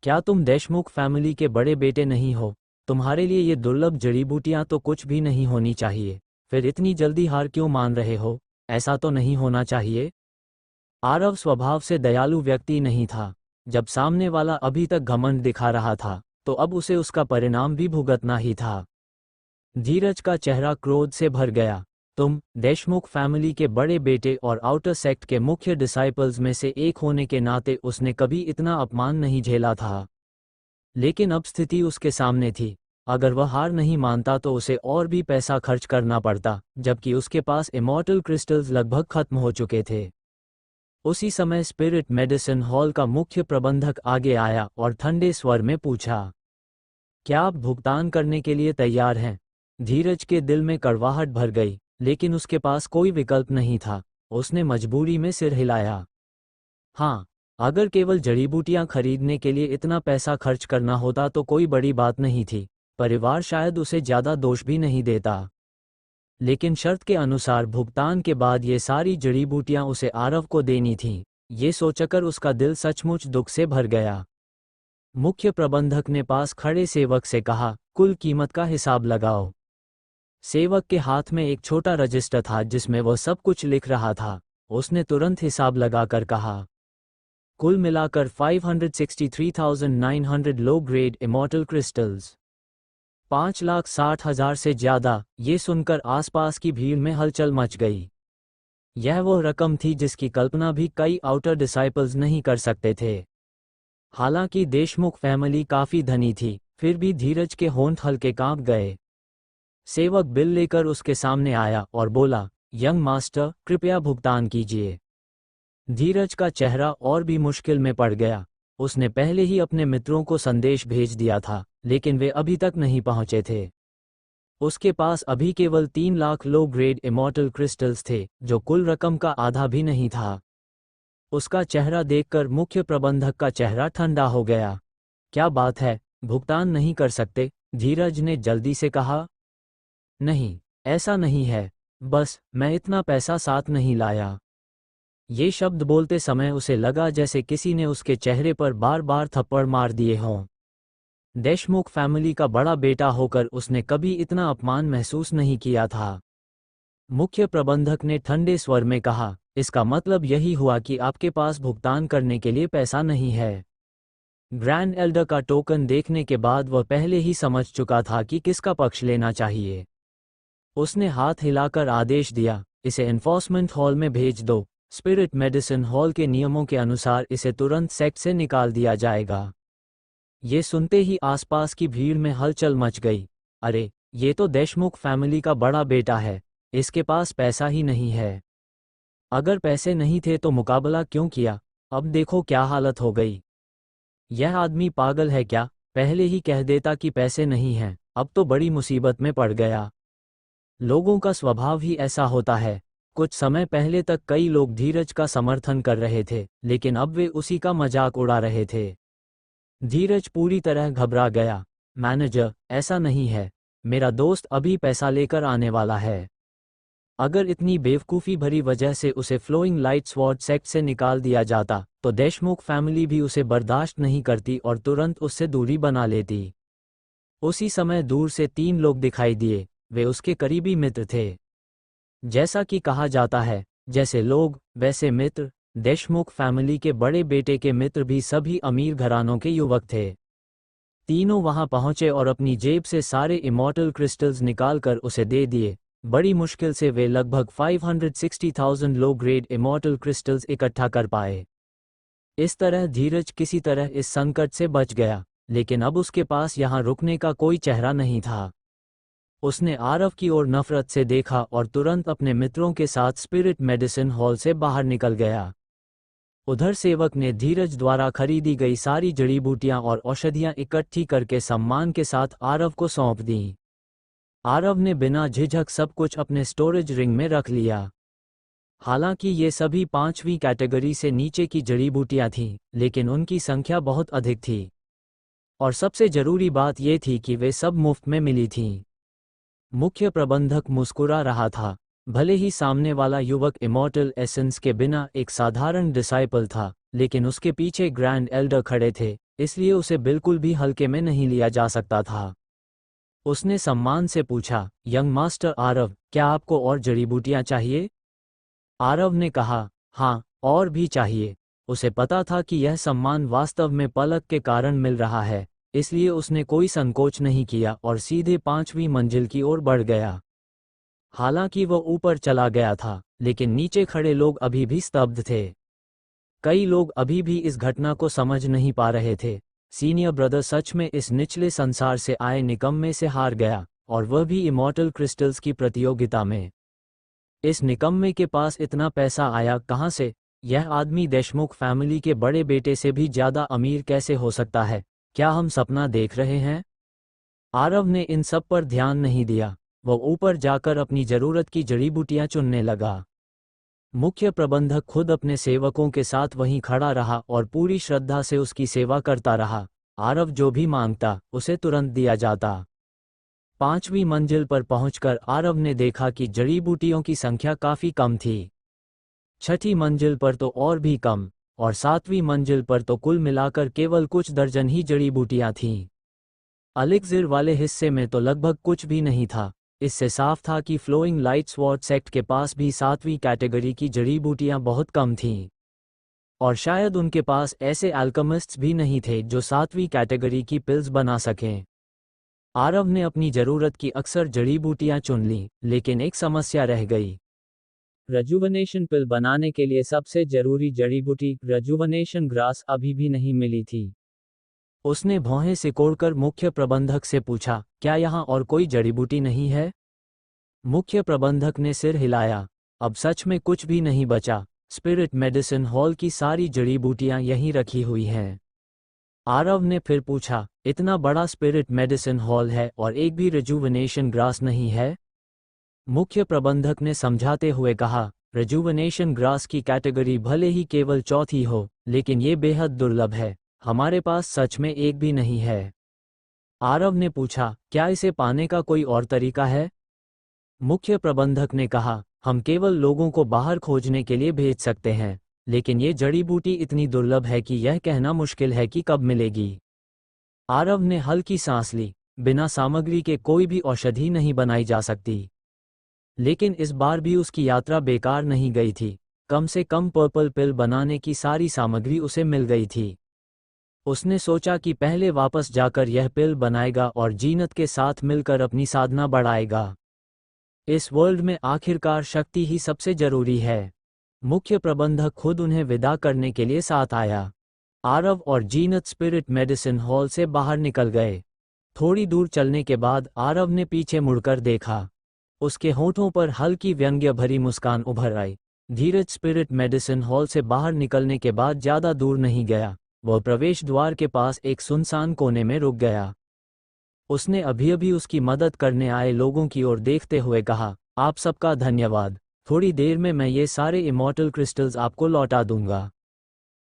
क्या तुम देशमुख फैमिली के बड़े बेटे नहीं हो? तुम्हारे लिए ये दुर्लभ जड़ी बूटियां तो कुछ भी नहीं होनी चाहिए, फिर इतनी जल्दी हार क्यों मान रहे हो? ऐसा तो नहीं होना चाहिए। आरव स्वभाव से दयालु व्यक्ति नहीं था। जब सामने वाला अभी तक घमंड दिखा रहा था, तो अब उसे उसका परिणाम भी भुगतना ही था। धीरज का चेहरा क्रोध से भर गया। तुम देशमुख फैमिली के बड़े बेटे और आउटर सेक्ट के मुख्य डिसाइपल्स में से एक होने के नाते उसने कभी इतना अपमान नहीं झेला था। लेकिन अब स्थिति उसके सामने थी। अगर वह हार नहीं मानता तो उसे और भी पैसा खर्च करना पड़ता, जबकि उसके पास इमॉर्टल क्रिस्टल्स लगभग खत्म हो चुके थे। उसी समय स्पिरिट मेडिसिन हॉल का मुख्य प्रबंधक आगे आया और ठंडे स्वर में पूछा, क्या आप भुगतान करने के लिए तैयार हैं? धीरज के दिल में कड़वाहट भर गई, लेकिन उसके पास कोई विकल्प नहीं था। उसने मजबूरी में सिर हिलाया। हाँ, अगर केवल जड़ी बूटियां खरीदने के लिए इतना पैसा खर्च करना होता तो कोई बड़ी बात नहीं थी। परिवार शायद उसे ज्यादा दोष भी नहीं देता। लेकिन शर्त के अनुसार भुगतान के बाद ये सारी जड़ी बूटियां उसे आरव को देनी थीं। ये सोचकर उसका दिल सचमुच दुख से भर गया। मुख्य प्रबंधक ने पास खड़े सेवक से कहा, कुल कीमत का हिसाब लगाओ। सेवक के हाथ में एक छोटा रजिस्टर था जिसमें वह सब कुछ लिख रहा था। उसने तुरंत हिसाब लगाकर कहा, कुल मिलाकर 563,900 लो ग्रेड इमॉर्टल क्रिस्टल्स। 5,60,000 से ज्यादा। ये सुनकर आसपास की भीड़ में हलचल मच गई। यह वो रकम थी जिसकी कल्पना भी कई आउटर डिसाइपल्स नहीं कर सकते थे। हालांकि देशमुख फैमिली काफी धनी थी, फिर भी धीरज के होंठ हल्के कांप गए। सेवक बिल लेकर उसके सामने आया और बोला, यंग मास्टर, कृपया भुगतान कीजिए। धीरज का चेहरा और भी मुश्किल में पड़ गया। उसने पहले ही अपने मित्रों को संदेश भेज दिया था, लेकिन वे अभी तक नहीं पहुंचे थे। उसके पास अभी केवल 3 lakh low grade immortal crystals थे, जो कुल रकम का आधा भी नहीं था। उसका चेहरा देखकर मुख्य प्रबंधक का चेहरा ठंडा हो गया। क्या बात है, भुगतान नहीं कर सकते? धीरज ने जल्दी से कहा। नहीं, ऐसा नहीं है, बस मैं इतना पैसा साथ नहीं लाया। ये शब्द बोलते समय उसे लगा जैसे किसी ने उसके चेहरे पर बार बार थप्पड़ मार दिए हों। देशमुख फैमिली का बड़ा बेटा होकर उसने कभी इतना अपमान महसूस नहीं किया था। मुख्य प्रबंधक ने ठंडे स्वर में कहा, इसका मतलब यही हुआ कि आपके पास भुगतान करने के लिए पैसा नहीं है। ग्रैंड एल्डर का टोकन देखने के बाद वह पहले ही समझ चुका था कि किसका पक्ष लेना चाहिए। उसने हाथ हिलाकर आदेश दिया, इसे एनफोर्समेंट हॉल में भेज दो। स्पिरिट मेडिसिन हॉल के नियमों के अनुसार इसे तुरंत सेक्ट से निकाल दिया जाएगा। ये सुनते ही आसपास की भीड़ में हलचल मच गई। अरे, ये तो देशमुख फैमिली का बड़ा बेटा है, इसके पास पैसा ही नहीं है। अगर पैसे नहीं थे तो मुकाबला क्यों किया? अब देखो क्या हालत हो गई। यह आदमी पागल है क्या? पहले ही कह देता कि पैसे नहीं हैं, अब तो बड़ी मुसीबत में पड़ गया। लोगों का स्वभाव ही ऐसा होता है। कुछ समय पहले तक कई लोग धीरज का समर्थन कर रहे थे, लेकिन अब वे उसी का मजाक उड़ा रहे थे। धीरज पूरी तरह घबरा गया। मैनेजर, ऐसा नहीं है, मेरा दोस्त अभी पैसा लेकर आने वाला है। अगर इतनी बेवकूफ़ी भरी वजह से उसे फ्लोइंग लाइट स्वॉर्ड सेक्ट से निकाल दिया जाता, तो देशमुख फैमिली भी उसे बर्दाश्त नहीं करती और तुरंत उससे दूरी बना लेती। उसी समय दूर से 3 लोग दिखाई दिए। वे उसके करीबी मित्र थे। जैसा कि कहा जाता है, जैसे लोग वैसे मित्र। देशमुख फैमिली के बड़े बेटे के मित्र भी सभी अमीर घरानों के युवक थे। तीनों वहां पहुंचे और अपनी जेब से सारे इमॉर्टल क्रिस्टल्स निकालकर उसे दे दिए। बड़ी मुश्किल से वे लगभग 560,000 लो ग्रेड इमॉर्टल क्रिस्टल्स इकट्ठा कर पाए। इस तरह धीरज किसी तरह इस संकट से बच गया, लेकिन अब उसके पास यहाँ रुकने का कोई चेहरा नहीं था। उसने आरव की ओर नफरत से देखा और तुरंत अपने मित्रों के साथ स्पिरिट मेडिसिन हॉल से बाहर निकल गया। उधर सेवक ने धीरज द्वारा खरीदी गई सारी जड़ी बूटियां और औषधियां इकट्ठी करके सम्मान के साथ आरव को सौंप दी। आरव ने बिना झिझक सब कुछ अपने स्टोरेज रिंग में रख लिया। हालांकि ये सभी 5वीं कैटेगरी से नीचे की जड़ी बूटियां थीं, लेकिन उनकी संख्या बहुत अधिक थी। और सबसे जरूरी बात ये थी कि वे सब मुफ्त में मिली थीं। मुख्य प्रबंधक मुस्कुरा रहा था। भले ही सामने वाला युवक इमॉर्टल एसेंस के बिना एक साधारण डिसाइपल था, लेकिन उसके पीछे ग्रैंड एल्डर खड़े थे, इसलिए उसे बिल्कुल भी हल्के में नहीं लिया जा सकता था। उसने सम्मान से पूछा, यंग मास्टर आरव, क्या आपको और जड़ी बूटियां चाहिए? आरव ने कहा, हाँ, और भी चाहिए। उसे पता था कि यह सम्मान वास्तव में पलक के कारण मिल रहा है, इसलिए उसने कोई संकोच नहीं किया और सीधे 5वीं मंजिल की ओर बढ़ गया। हालांकि वह ऊपर चला गया था, लेकिन नीचे खड़े लोग अभी भी स्तब्ध थे। कई लोग अभी भी इस घटना को समझ नहीं पा रहे थे। सीनियर ब्रदर सच में इस निचले संसार से आए निकम्मे से हार गया, और वह भी इमॉर्टल क्रिस्टल्स की प्रतियोगिता में। इस निकम्मे के पास इतना पैसा आया कहां से? यह आदमी देशमुख फैमिली के बड़े बेटे से भी ज्यादा अमीर कैसे हो सकता है? क्या हम सपना देख रहे हैं? आरव ने इन सब पर ध्यान नहीं दिया। वह ऊपर जाकर अपनी जरूरत की जड़ी बूटियां चुनने लगा। मुख्य प्रबंधक खुद अपने सेवकों के साथ वहीं खड़ा रहा और पूरी श्रद्धा से उसकी सेवा करता रहा। आरव जो भी मांगता, उसे तुरंत दिया जाता। 5वीं मंजिल पर पहुंचकर आरव ने देखा कि जड़ी बूटियों की संख्या काफी कम थी। 6ठी मंजिल पर तो और भी कम, और 7वीं मंजिल पर तो कुल मिलाकर केवल कुछ दर्जन ही जड़ी बूटियां थीं। एलिक्सिर वाले हिस्से में तो लगभग कुछ भी नहीं था। इससे साफ था कि फ्लोइंग लाइट स्वॉर्ड सेक्ट के पास भी 7वीं कैटेगरी की जड़ी बूटियां बहुत कम थीं। और शायद उनके पास ऐसे अल्केमिस्ट्स भी नहीं थे जो 7वीं कैटेगरी की पिल्स बना सकें। आरव ने अपनी जरूरत की अक्सर जड़ी बूटियां चुन लीं, लेकिन एक समस्या रह गई। रेजुवनेशन पिल बनाने के लिए सबसे जरूरी जड़ी बूटी रेजुवनेशन ग्रास अभी भी नहीं मिली थी। उसने भौहें सिकोड़कर मुख्य प्रबंधक से पूछा, क्या यहाँ और कोई जड़ी बूटी नहीं है? मुख्य प्रबंधक ने सिर हिलाया। अब सच में कुछ भी नहीं बचा। स्पिरिट मेडिसिन हॉल की सारी जड़ी बूटियां यहीं रखी हुई हैं। आरव ने फिर पूछा, इतना बड़ा स्पिरिट मेडिसिन हॉल है और एक भी रिजुवनेशन ग्रास नहीं है? मुख्य प्रबंधक ने समझाते हुए कहा, रिजुवनेशन ग्रास की कैटेगरी भले ही केवल 4थी हो, लेकिन ये बेहद दुर्लभ है। हमारे पास सच में एक भी नहीं है। आरव ने पूछा, क्या इसे पाने का कोई और तरीका है? मुख्य प्रबंधक ने कहा, हम केवल लोगों को बाहर खोजने के लिए भेज सकते हैं, लेकिन ये जड़ी बूटी इतनी दुर्लभ है कि यह कहना मुश्किल है कि कब मिलेगी। आरव ने हल्की सांस ली। बिना सामग्री के कोई भी औषधि नहीं बनाई जा सकती। लेकिन इस बार भी उसकी यात्रा बेकार नहीं गई थी। कम से कम पर्पल पिल बनाने की सारी सामग्री उसे मिल गई थी। उसने सोचा कि पहले वापस जाकर यह पिल बनाएगा और जीनत के साथ मिलकर अपनी साधना बढ़ाएगा। इस वर्ल्ड में आखिरकार शक्ति ही सबसे जरूरी है। मुख्य प्रबंधक खुद उन्हें विदा करने के लिए साथ आया। आरव और जीनत स्पिरिट मेडिसिन हॉल से बाहर निकल गए। थोड़ी दूर चलने के बाद आरव ने पीछे मुड़कर देखा। उसके होठों पर हल्की व्यंग्य भरी मुस्कान उभर आई। धीरज स्पिरिट मेडिसिन हॉल से बाहर निकलने के बाद ज्यादा दूर नहीं गया। वह प्रवेश द्वार के पास एक सुनसान कोने में रुक गया। उसने अभी उसकी मदद करने आए लोगों की ओर देखते हुए कहा, आप सबका धन्यवाद। थोड़ी देर में मैं ये सारे इमॉर्टल क्रिस्टल्स आपको लौटा दूंगा।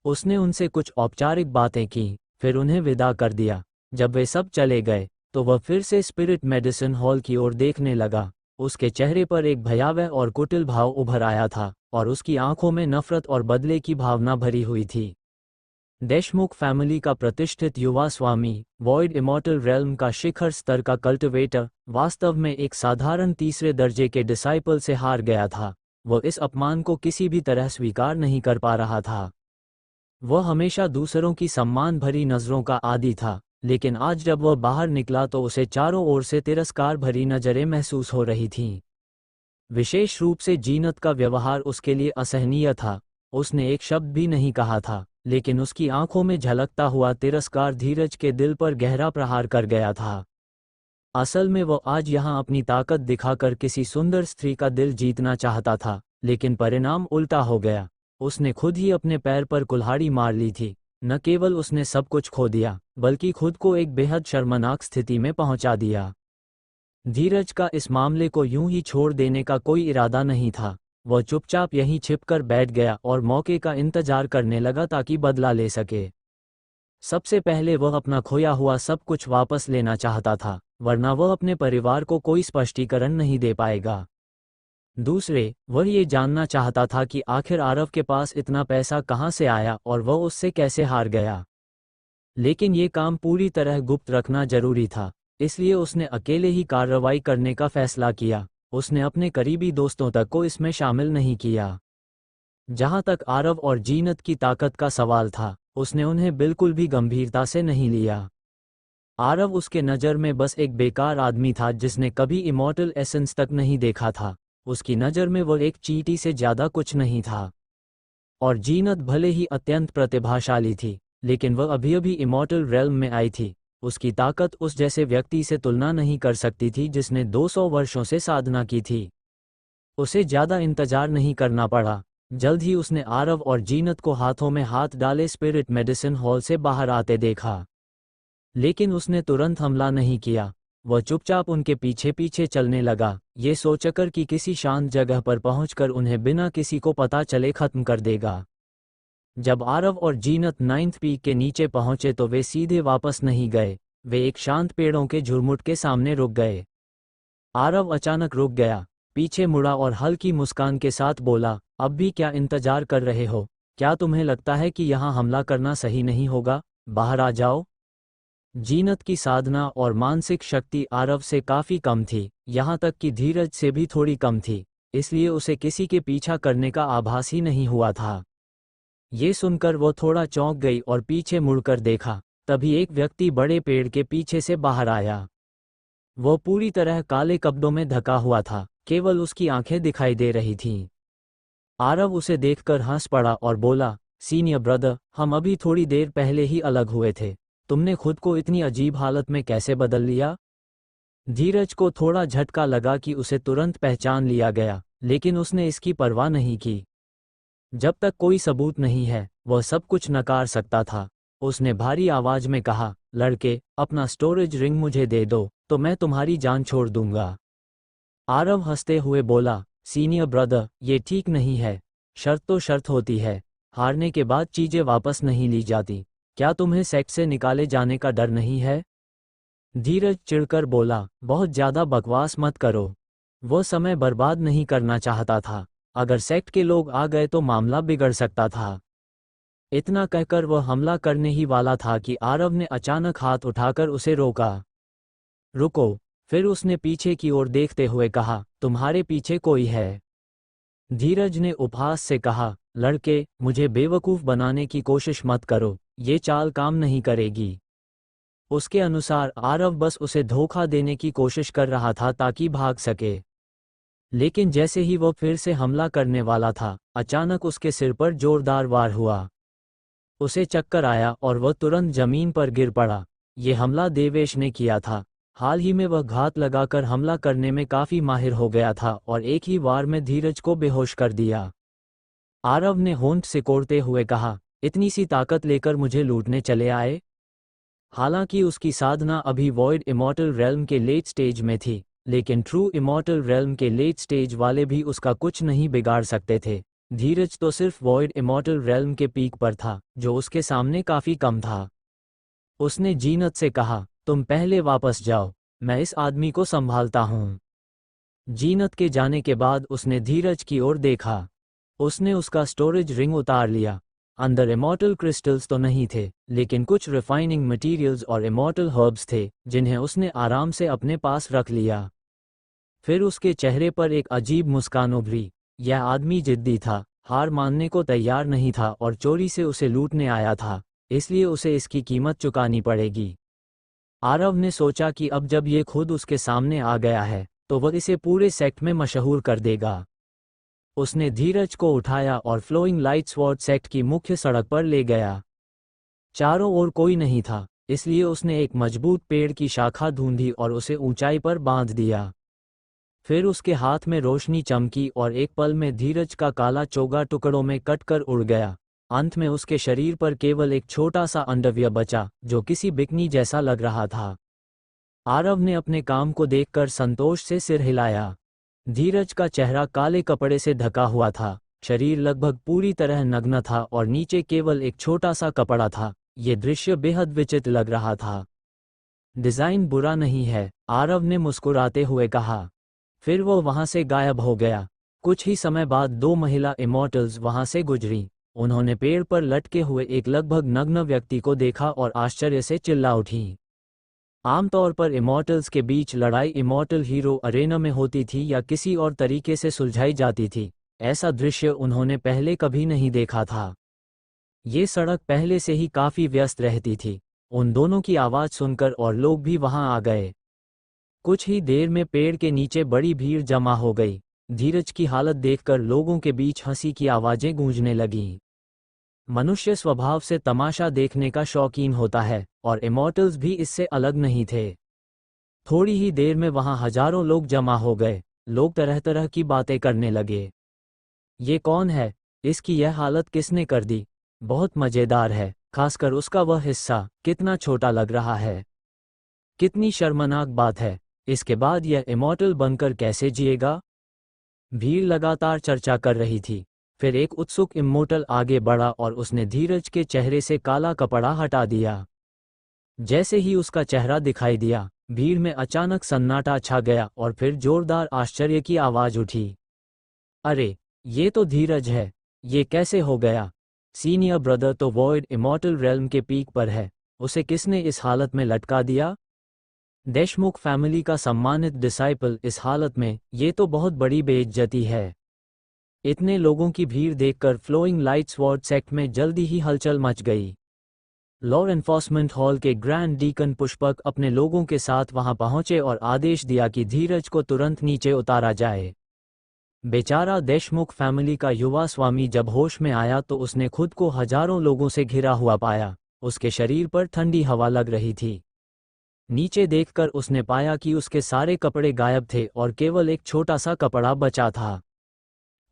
उसने उनसे कुछ औपचारिक बातें की, फिर उन्हें विदा कर दिया। जब वे सब चले गए, तो वह फिर से स्पिरिट मेडिसिन हॉल की ओर देखने लगा। उसके चेहरे पर एक भयावह और कुटिल भाव उभर आया था, और उसकी आंखों में नफरत और बदले की भावना भरी हुई थी। देशमुख फैमिली का प्रतिष्ठित युवा स्वामी, वॉइड इमॉर्टल रेल्म का शिखर स्तर का कल्टिवेटर, वास्तव में एक साधारण तीसरे दर्जे के डिसाइपल से हार गया था। वह इस अपमान को किसी भी तरह स्वीकार नहीं कर पा रहा था। वह हमेशा दूसरों की सम्मान भरी नजरों का आदी था, लेकिन आज जब वह बाहर निकला तो उसे चारों ओर से तिरस्कार भरी नजरें महसूस हो रही थीं। विशेष रूप से जीनत का व्यवहार उसके लिए असहनीय था। उसने एक शब्द भी नहीं कहा था, लेकिन उसकी आंखों में झलकता हुआ तिरस्कार धीरज के दिल पर गहरा प्रहार कर गया था। असल में वो आज यहाँ अपनी ताकत दिखाकर किसी सुंदर स्त्री का दिल जीतना चाहता था, लेकिन परिणाम उल्टा हो गया। उसने खुद ही अपने पैर पर कुल्हाड़ी मार ली थी। न केवल उसने सब कुछ खो दिया, बल्कि खुद को एक बेहद शर्मनाक स्थिति में पहुंचा दिया। धीरज का इस मामले को यूं ही छोड़ देने का कोई इरादा नहीं था। वह चुपचाप यहीं छिपकर बैठ गया और मौके का इंतजार करने लगा ताकि बदला ले सके। सबसे पहले वह अपना खोया हुआ सब कुछ वापस लेना चाहता था, वरना वह अपने परिवार को कोई स्पष्टीकरण नहीं दे पाएगा। दूसरे, वह ये जानना चाहता था कि आखिर आरव के पास इतना पैसा कहाँ से आया और वह उससे कैसे हार गया। लेकिन ये काम पूरी तरह गुप्त रखना जरूरी था, इसलिए उसने अकेले ही कार्रवाई करने का फैसला किया। उसने अपने करीबी दोस्तों तक को इसमें शामिल नहीं किया। जहाँ तक आरव और जीनत की ताकत का सवाल था, उसने उन्हें बिल्कुल भी गंभीरता से नहीं लिया। आरव उसके नज़र में बस एक बेकार आदमी था जिसने कभी इमॉर्टल एसेंस तक नहीं देखा था। उसकी नज़र में वह एक चींटी से ज़्यादा कुछ नहीं था। और जीनत भले ही अत्यंत प्रतिभाशाली थी, लेकिन वह अभी इमॉर्टल रेल्म में आई थी। उसकी ताकत उस जैसे व्यक्ति से तुलना नहीं कर सकती थी जिसने 200 वर्षों से साधना की थी। उसे ज़्यादा इंतजार नहीं करना पड़ा। जल्द ही उसने आरव और जीनत को हाथों में हाथ डाले स्पिरिट मेडिसिन हॉल से बाहर आते देखा। लेकिन उसने तुरंत हमला नहीं किया। वह चुपचाप उनके पीछे पीछे चलने लगा, ये सोचकर कि किसी शांत जगह पर पहुंचकर उन्हें बिना किसी को पता चले खत्म कर देगा। जब आरव और जीनत 9th पीक के नीचे पहुंचे तो वे सीधे वापस नहीं गए। वे एक शांत पेड़ों के झुरमुट के सामने रुक गए। आरव अचानक रुक गया, पीछे मुड़ा और हल्की मुस्कान के साथ बोला, अब भी क्या इंतजार कर रहे हो? क्या तुम्हें लगता है कि यहाँ हमला करना सही नहीं होगा? बाहर आ जाओ। जीनत की साधना और मानसिक शक्ति आरव से काफ़ी कम थी, यहाँ तक कि धीरज से भी थोड़ी कम थी, इसलिए उसे किसी के पीछा करने का आभास ही नहीं हुआ था। ये सुनकर वो थोड़ा चौंक गई और पीछे मुड़कर देखा। तभी एक व्यक्ति बड़े पेड़ के पीछे से बाहर आया। वो पूरी तरह काले कपड़ों में ढका हुआ था, केवल उसकी आंखें दिखाई दे रही थीं। आरव उसे देखकर हंस पड़ा और बोला, सीनियर ब्रदर, हम अभी थोड़ी देर पहले ही अलग हुए थे। तुमने खुद को इतनी अजीब हालत में कैसे बदल लिया? धीरज को थोड़ा झटका लगा कि उसे तुरंत पहचान लिया गया, लेकिन उसने इसकी परवाह नहीं की। जब तक कोई सबूत नहीं है, वह सब कुछ नकार सकता था। उसने भारी आवाज में कहा, लड़के, अपना स्टोरेज रिंग मुझे दे दो, तो मैं तुम्हारी जान छोड़ दूंगा। आरव हंसते हुए बोला, सीनियर ब्रदर, ये ठीक नहीं है। शर्त तो शर्त होती है, हारने के बाद चीजें वापस नहीं ली जाती। क्या तुम्हें सेक्ट से निकाले जाने का डर नहीं है? धीरज चिढ़कर बोला, बहुत ज्यादा बकवास मत करो। वो समय बर्बाद नहीं करना चाहता था। अगर सेक्ट के लोग आ गए तो मामला बिगड़ सकता था। इतना कहकर वह हमला करने ही वाला था कि आरव ने अचानक हाथ उठाकर उसे रोका। रुको। फिर उसने पीछे की ओर देखते हुए कहा, तुम्हारे पीछे कोई है? धीरज ने उपहास से कहा, लड़के, मुझे बेवकूफ़ बनाने की कोशिश मत करो, ये चाल काम नहीं करेगी। उसके अनुसार आरव बस उसे धोखा देने की कोशिश कर रहा था ताकि भाग सके। लेकिन जैसे ही वो फिर से हमला करने वाला था, अचानक उसके सिर पर जोरदार वार हुआ। उसे चक्कर आया और वह तुरंत जमीन पर गिर पड़ा। ये हमला देवेश ने किया था। हाल ही में वह घात लगाकर हमला करने में काफ़ी माहिर हो गया था और एक ही वार में धीरज को बेहोश कर दिया। आरव ने होंठ सिकोड़ते हुए कहा, इतनी सी ताकत लेकर मुझे लूटने चले आए? हालांकि उसकी साधना अभी वॉइड इमॉर्टल रेल्म के लेट स्टेज में थी, लेकिन ट्रू इमॉर्टल रेल्म के लेट स्टेज वाले भी उसका कुछ नहीं बिगाड़ सकते थे। धीरज तो सिर्फ वॉइड इमॉर्टल रेल्म के पीक पर था, जो उसके सामने काफ़ी कम था। उसने जीनत से कहा, तुम पहले वापस जाओ, मैं इस आदमी को संभालता हूँ। जीनत के जाने के बाद उसने धीरज की ओर देखा। उसने उसका स्टोरेज रिंग उतार लिया। अंदर इमॉर्टल क्रिस्टल्स तो नहीं थे, लेकिन कुछ रिफाइनिंग मटेरियल्स और इमॉर्टल हर्ब्स थे, जिन्हें उसने आराम से अपने पास रख लिया। फिर उसके चेहरे पर एक अजीब मुस्कान उभरी। यह आदमी जिद्दी था, हार मानने को तैयार नहीं था और चोरी से उसे लूटने आया था, इसलिए उसे इसकी कीमत चुकानी पड़ेगी। आरव ने सोचा कि अब जब ये खुद उसके सामने आ गया है, तो वह इसे पूरे सेक्ट में मशहूर कर देगा। उसने धीरज को उठाया और फ्लोइंग लाइट स्वॉर्ड सेक्ट की मुख्य सड़क पर ले गया। चारों ओर कोई नहीं था, इसलिए उसने एक मजबूत पेड़ की शाखा ढूंढी और उसे ऊंचाई पर बांध दिया। फिर उसके हाथ में रोशनी चमकी और एक पल में धीरज का काला चोगा टुकड़ों में कटकर उड़ गया। अंत में उसके शरीर पर केवल एक छोटा सा अंडव्य बचा, जो किसी बिकनी जैसा लग रहा था। आरव ने अपने काम को देखकर संतोष से सिर हिलाया। धीरज का चेहरा काले कपड़े से ढका हुआ था, शरीर लगभग पूरी तरह नग्न था और नीचे केवल एक छोटा सा कपड़ा था। ये दृश्य बेहद विचित्र लग रहा था। डिजाइन बुरा नहीं है, आरव ने मुस्कुराते हुए कहा। फिर वो वहां से गायब हो गया। कुछ ही समय बाद दो महिला इमॉर्टल्स वहां से गुजरी। उन्होंने पेड़ पर लटके हुए एक लगभग नग्न व्यक्ति को देखा और आश्चर्य से चिल्ला उठी। आमतौर पर इमॉर्टल्स के बीच लड़ाई इमॉर्टल हीरो अरेना में होती थी या किसी और तरीके से सुलझाई जाती थी। ऐसा दृश्य उन्होंने पहले कभी नहीं देखा था। ये सड़क पहले से ही काफी व्यस्त रहती थी। उन दोनों की आवाज सुनकर और लोग भी वहां आ गए। कुछ ही देर में पेड़ के नीचे बड़ी भीड़ जमा हो गई। धीरज की हालत देखकर लोगों के बीच हंसी की आवाजें गूंजने लगीं। मनुष्य स्वभाव से तमाशा देखने का शौकीन होता है, और इमॉर्टल्स भी इससे अलग नहीं थे। थोड़ी ही देर में वहां हजारों लोग जमा हो गए। लोग तरह तरह की बातें करने लगे। ये कौन है? इसकी यह हालत किसने कर दी? बहुत मजेदार है, खासकर उसका वह हिस्सा, कितना छोटा लग रहा है। कितनी शर्मनाक बात है, इसके बाद यह इमॉर्टल बनकर कैसे जिएगा? भीड़ लगातार चर्चा कर रही थी। फिर एक उत्सुक इमोर्टल आगे बढ़ा और उसने धीरज के चेहरे से काला कपड़ा हटा दिया। जैसे ही उसका चेहरा दिखाई दिया, भीड़ में अचानक सन्नाटा छा गया और फिर जोरदार आश्चर्य की आवाज उठी। अरे, ये तो धीरज है। ये कैसे हो गया? सीनियर ब्रदर तो वॉइड इमॉर्टल रेल्म के पीक पर है, उसे किसने इस हालत में लटका दिया? देशमुख फैमिली का सम्मानित डिसाइपल इस हालत में, ये तो बहुत बड़ी बेइज्जती है। इतने लोगों की भीड़ देखकर फ्लोइंग लाइट स्वॉर्ड सेक्ट में जल्दी ही हलचल मच गई। लॉ एनफोर्समेंट हॉल के ग्रैंड डीकन पुष्पक अपने लोगों के साथ वहां पहुंचे और आदेश दिया कि धीरज को तुरंत नीचे उतारा जाए। बेचारा देशमुख फैमिली का युवा स्वामी जब होश में आया तो उसने खुद को हजारों लोगों से घिरा हुआ पाया। उसके शरीर पर ठंडी हवा लग रही थी। नीचे देखकर उसने पाया कि उसके सारे कपड़े गायब थे और केवल एक छोटा सा कपड़ा बचा था।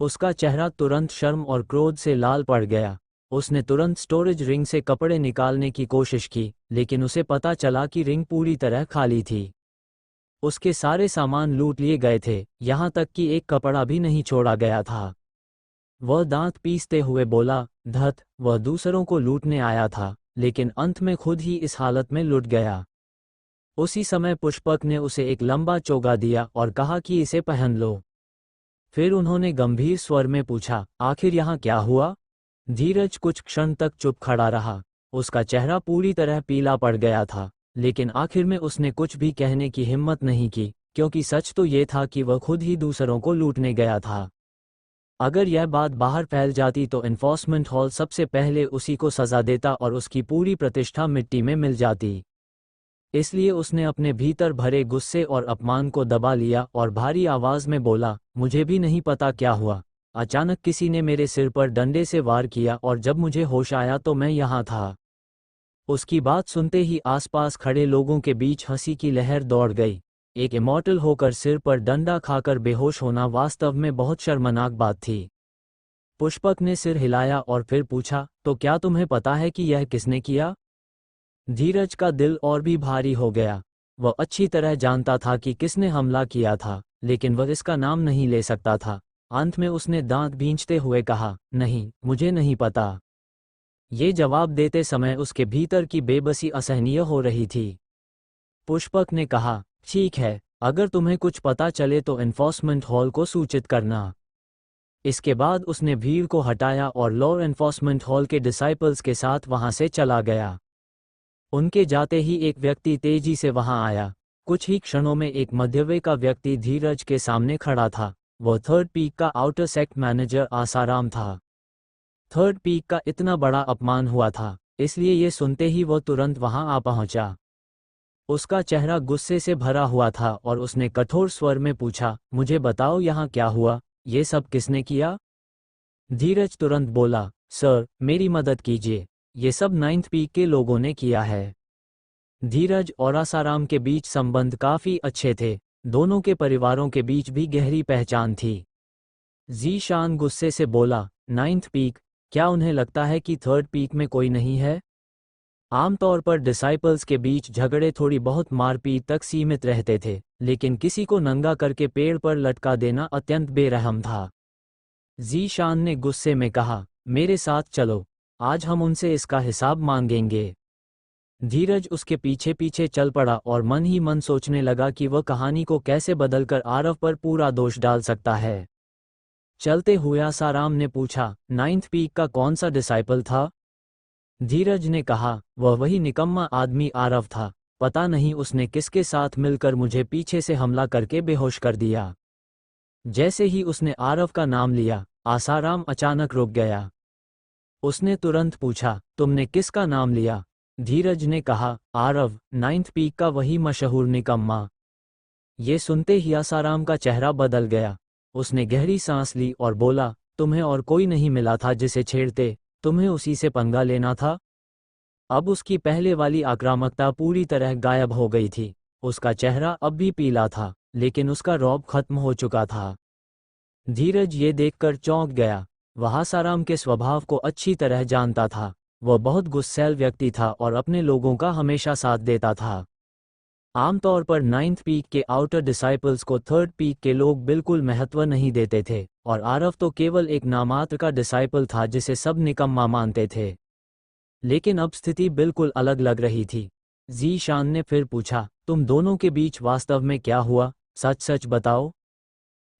उसका चेहरा तुरंत शर्म और क्रोध से लाल पड़ गया। उसने तुरंत स्टोरेज रिंग से कपड़े निकालने की कोशिश की, लेकिन उसे पता चला कि रिंग पूरी तरह खाली थी। उसके सारे सामान लूट लिए गए थे, यहाँ तक कि एक कपड़ा भी नहीं छोड़ा गया था। वह दांत पीसते हुए बोला, धत, वह दूसरों को लूटने आया था, लेकिन अंत में खुद ही इस हालत में लुट गया। उसी समय पुष्पक ने उसे एक लंबा चोगा दिया और कहा कि इसे पहन लो। फिर उन्होंने गंभीर स्वर में पूछा, आखिर यहाँ क्या हुआ? धीरज कुछ क्षण तक चुप खड़ा रहा। उसका चेहरा पूरी तरह पीला पड़ गया था, लेकिन आखिर में उसने कुछ भी कहने की हिम्मत नहीं की, क्योंकि सच तो ये था कि वह खुद ही दूसरों को लूटने गया था। अगर यह बात बाहर फैल जाती तो एनफोर्समेंट हॉल सबसे पहले उसी को सजा देता और उसकी पूरी प्रतिष्ठा मिट्टी में मिल जाती। इसलिए उसने अपने भीतर भरे गुस्से और अपमान को दबा लिया और भारी आवाज में बोला, मुझे भी नहीं पता क्या हुआ। अचानक किसी ने मेरे सिर पर डंडे से वार किया और जब मुझे होश आया तो मैं यहाँ था। उसकी बात सुनते ही आसपास खड़े लोगों के बीच हंसी की लहर दौड़ गई। एक इमॉर्टल होकर सिर पर डंडा खाकर बेहोश होना वास्तव में बहुत शर्मनाक बात थी। पुष्पक ने सिर हिलाया और फिर पूछा, तो क्या तुम्हें पता है कि यह किसने किया? धीरज का दिल और भी भारी हो गया। वह अच्छी तरह जानता था कि किसने हमला किया था, लेकिन वह इसका नाम नहीं ले सकता था। अंत में उसने दांत भींचते हुए कहा, नहीं, मुझे नहीं पता। ये जवाब देते समय उसके भीतर की बेबसी असहनीय हो रही थी। पुष्पक ने कहा, ठीक है, अगर तुम्हें कुछ पता चले तो एनफोर्समेंट हॉल को सूचित करना। इसके बाद उसने भीड़ को हटाया और लॉ एनफोर्समेंट हॉल के डिसाइपल्स के साथ वहां से चला गया। उनके जाते ही एक व्यक्ति तेजी से वहां आया। कुछ ही क्षणों में एक मध्यवय का व्यक्ति धीरज के सामने खड़ा था। वह थर्ड पीक का आउटर सेक्ट मैनेजर आसाराम था। थर्ड पीक का इतना बड़ा अपमान हुआ था, इसलिए ये सुनते ही वह तुरंत वहां आ पहुंचा। उसका चेहरा गुस्से से भरा हुआ था और उसने कठोर स्वर में पूछा, मुझे बताओ यहाँ क्या हुआ? ये सब किसने किया? धीरज तुरंत बोला, सर मेरी मदद कीजिए, ये सब नाइन्थ पीक के लोगों ने किया है। धीरज और आसाराम के बीच संबंध काफी अच्छे थे, दोनों के परिवारों के बीच भी गहरी पहचान थी। ज़ीशान गुस्से से बोला, नाइन्थ पीक, क्या उन्हें लगता है कि थर्ड पीक में कोई नहीं है? आमतौर पर डिसाइपल्स के बीच झगड़े थोड़ी बहुत मारपीट तक सीमित रहते थे, लेकिन किसी को नंगा करके पेड़ पर लटका देना अत्यंत बेरहम था। ज़ीशान ने गुस्से में कहा, मेरे साथ चलो, आज हम उनसे इसका हिसाब मांगेंगे। धीरज उसके पीछे पीछे चल पड़ा और मन ही मन सोचने लगा कि वह कहानी को कैसे बदलकर आरव पर पूरा दोष डाल सकता है। चलते हुए आसाराम ने पूछा, नाइन्थ पीक का कौन सा डिसाइपल था? धीरज ने कहा, वह वही निकम्मा आदमी आरव था, पता नहीं उसने किसके साथ मिलकर मुझे पीछे से हमला करके बेहोश कर दिया। जैसे ही उसने आरव का नाम लिया, आसाराम अचानक रुक गया। उसने तुरंत पूछा, तुमने किसका नाम लिया? धीरज ने कहा, आरव, नाइन्थ पीक का वही मशहूर निकम्मा। ये सुनते ही आसाराम का चेहरा बदल गया। उसने गहरी सांस ली और बोला, तुम्हें और कोई नहीं मिला था जिसे छेड़ते, तुम्हें उसी से पंगा लेना था? अब उसकी पहले वाली आक्रामकता पूरी तरह गायब हो गई थी। उसका चेहरा अब भी पीला था, लेकिन उसका रौब खत्म हो चुका था। धीरज ये देखकर चौंक गया। वह आसाराम के स्वभाव को अच्छी तरह जानता था। वह बहुत गुस्सैल व्यक्ति था और अपने लोगों का हमेशा साथ देता था। आमतौर पर नाइन्थ पीक के आउटर डिसाइपल्स को थर्ड पीक के लोग बिल्कुल महत्व नहीं देते थे, और आरव तो केवल एक नामात्र का डिसाइपल था जिसे सब निकम्मा मानते थे। लेकिन अब स्थिति बिल्कुल अलग लग रही थी। ज़ीशान ने फिर पूछा, तुम दोनों के बीच वास्तव में क्या हुआ, सच सच बताओ।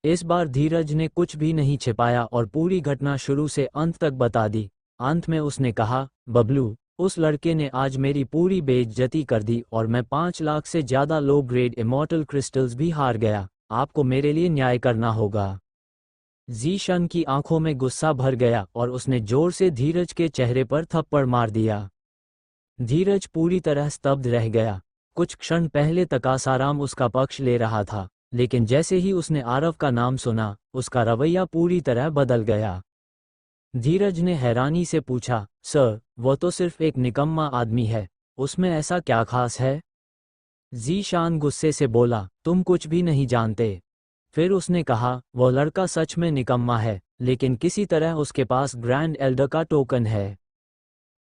इस बार धीरज ने कुछ भी नहीं छिपाया और पूरी घटना शुरू से अंत तक बता दी। अंत में उसने कहा, बबलू, उस लड़के ने आज मेरी पूरी बेइज्जती कर दी और मैं 5 लाख से ज़्यादा लो ग्रेड इमॉर्टल क्रिस्टल्स भी हार गया। आपको मेरे लिए न्याय करना होगा। ज़ीशन की आंखों में गुस्सा भर गया और उसने जोर से धीरज के चेहरे पर थप्पड़ मार दिया। धीरज पूरी तरह स्तब्ध रह गया। कुछ क्षण पहले तक आसाराम उसका पक्ष ले रहा था, लेकिन जैसे ही उसने आरव का नाम सुना, उसका रवैया पूरी तरह बदल गया। धीरज ने हैरानी से पूछा, सर, वह तो सिर्फ एक निकम्मा आदमी है, उसमें ऐसा क्या खास है? ज़ीशान गुस्से से बोला, तुम कुछ भी नहीं जानते। फिर उसने कहा, वह लड़का सच में निकम्मा है, लेकिन किसी तरह उसके पास ग्रैंड एल्डर का टोकन है।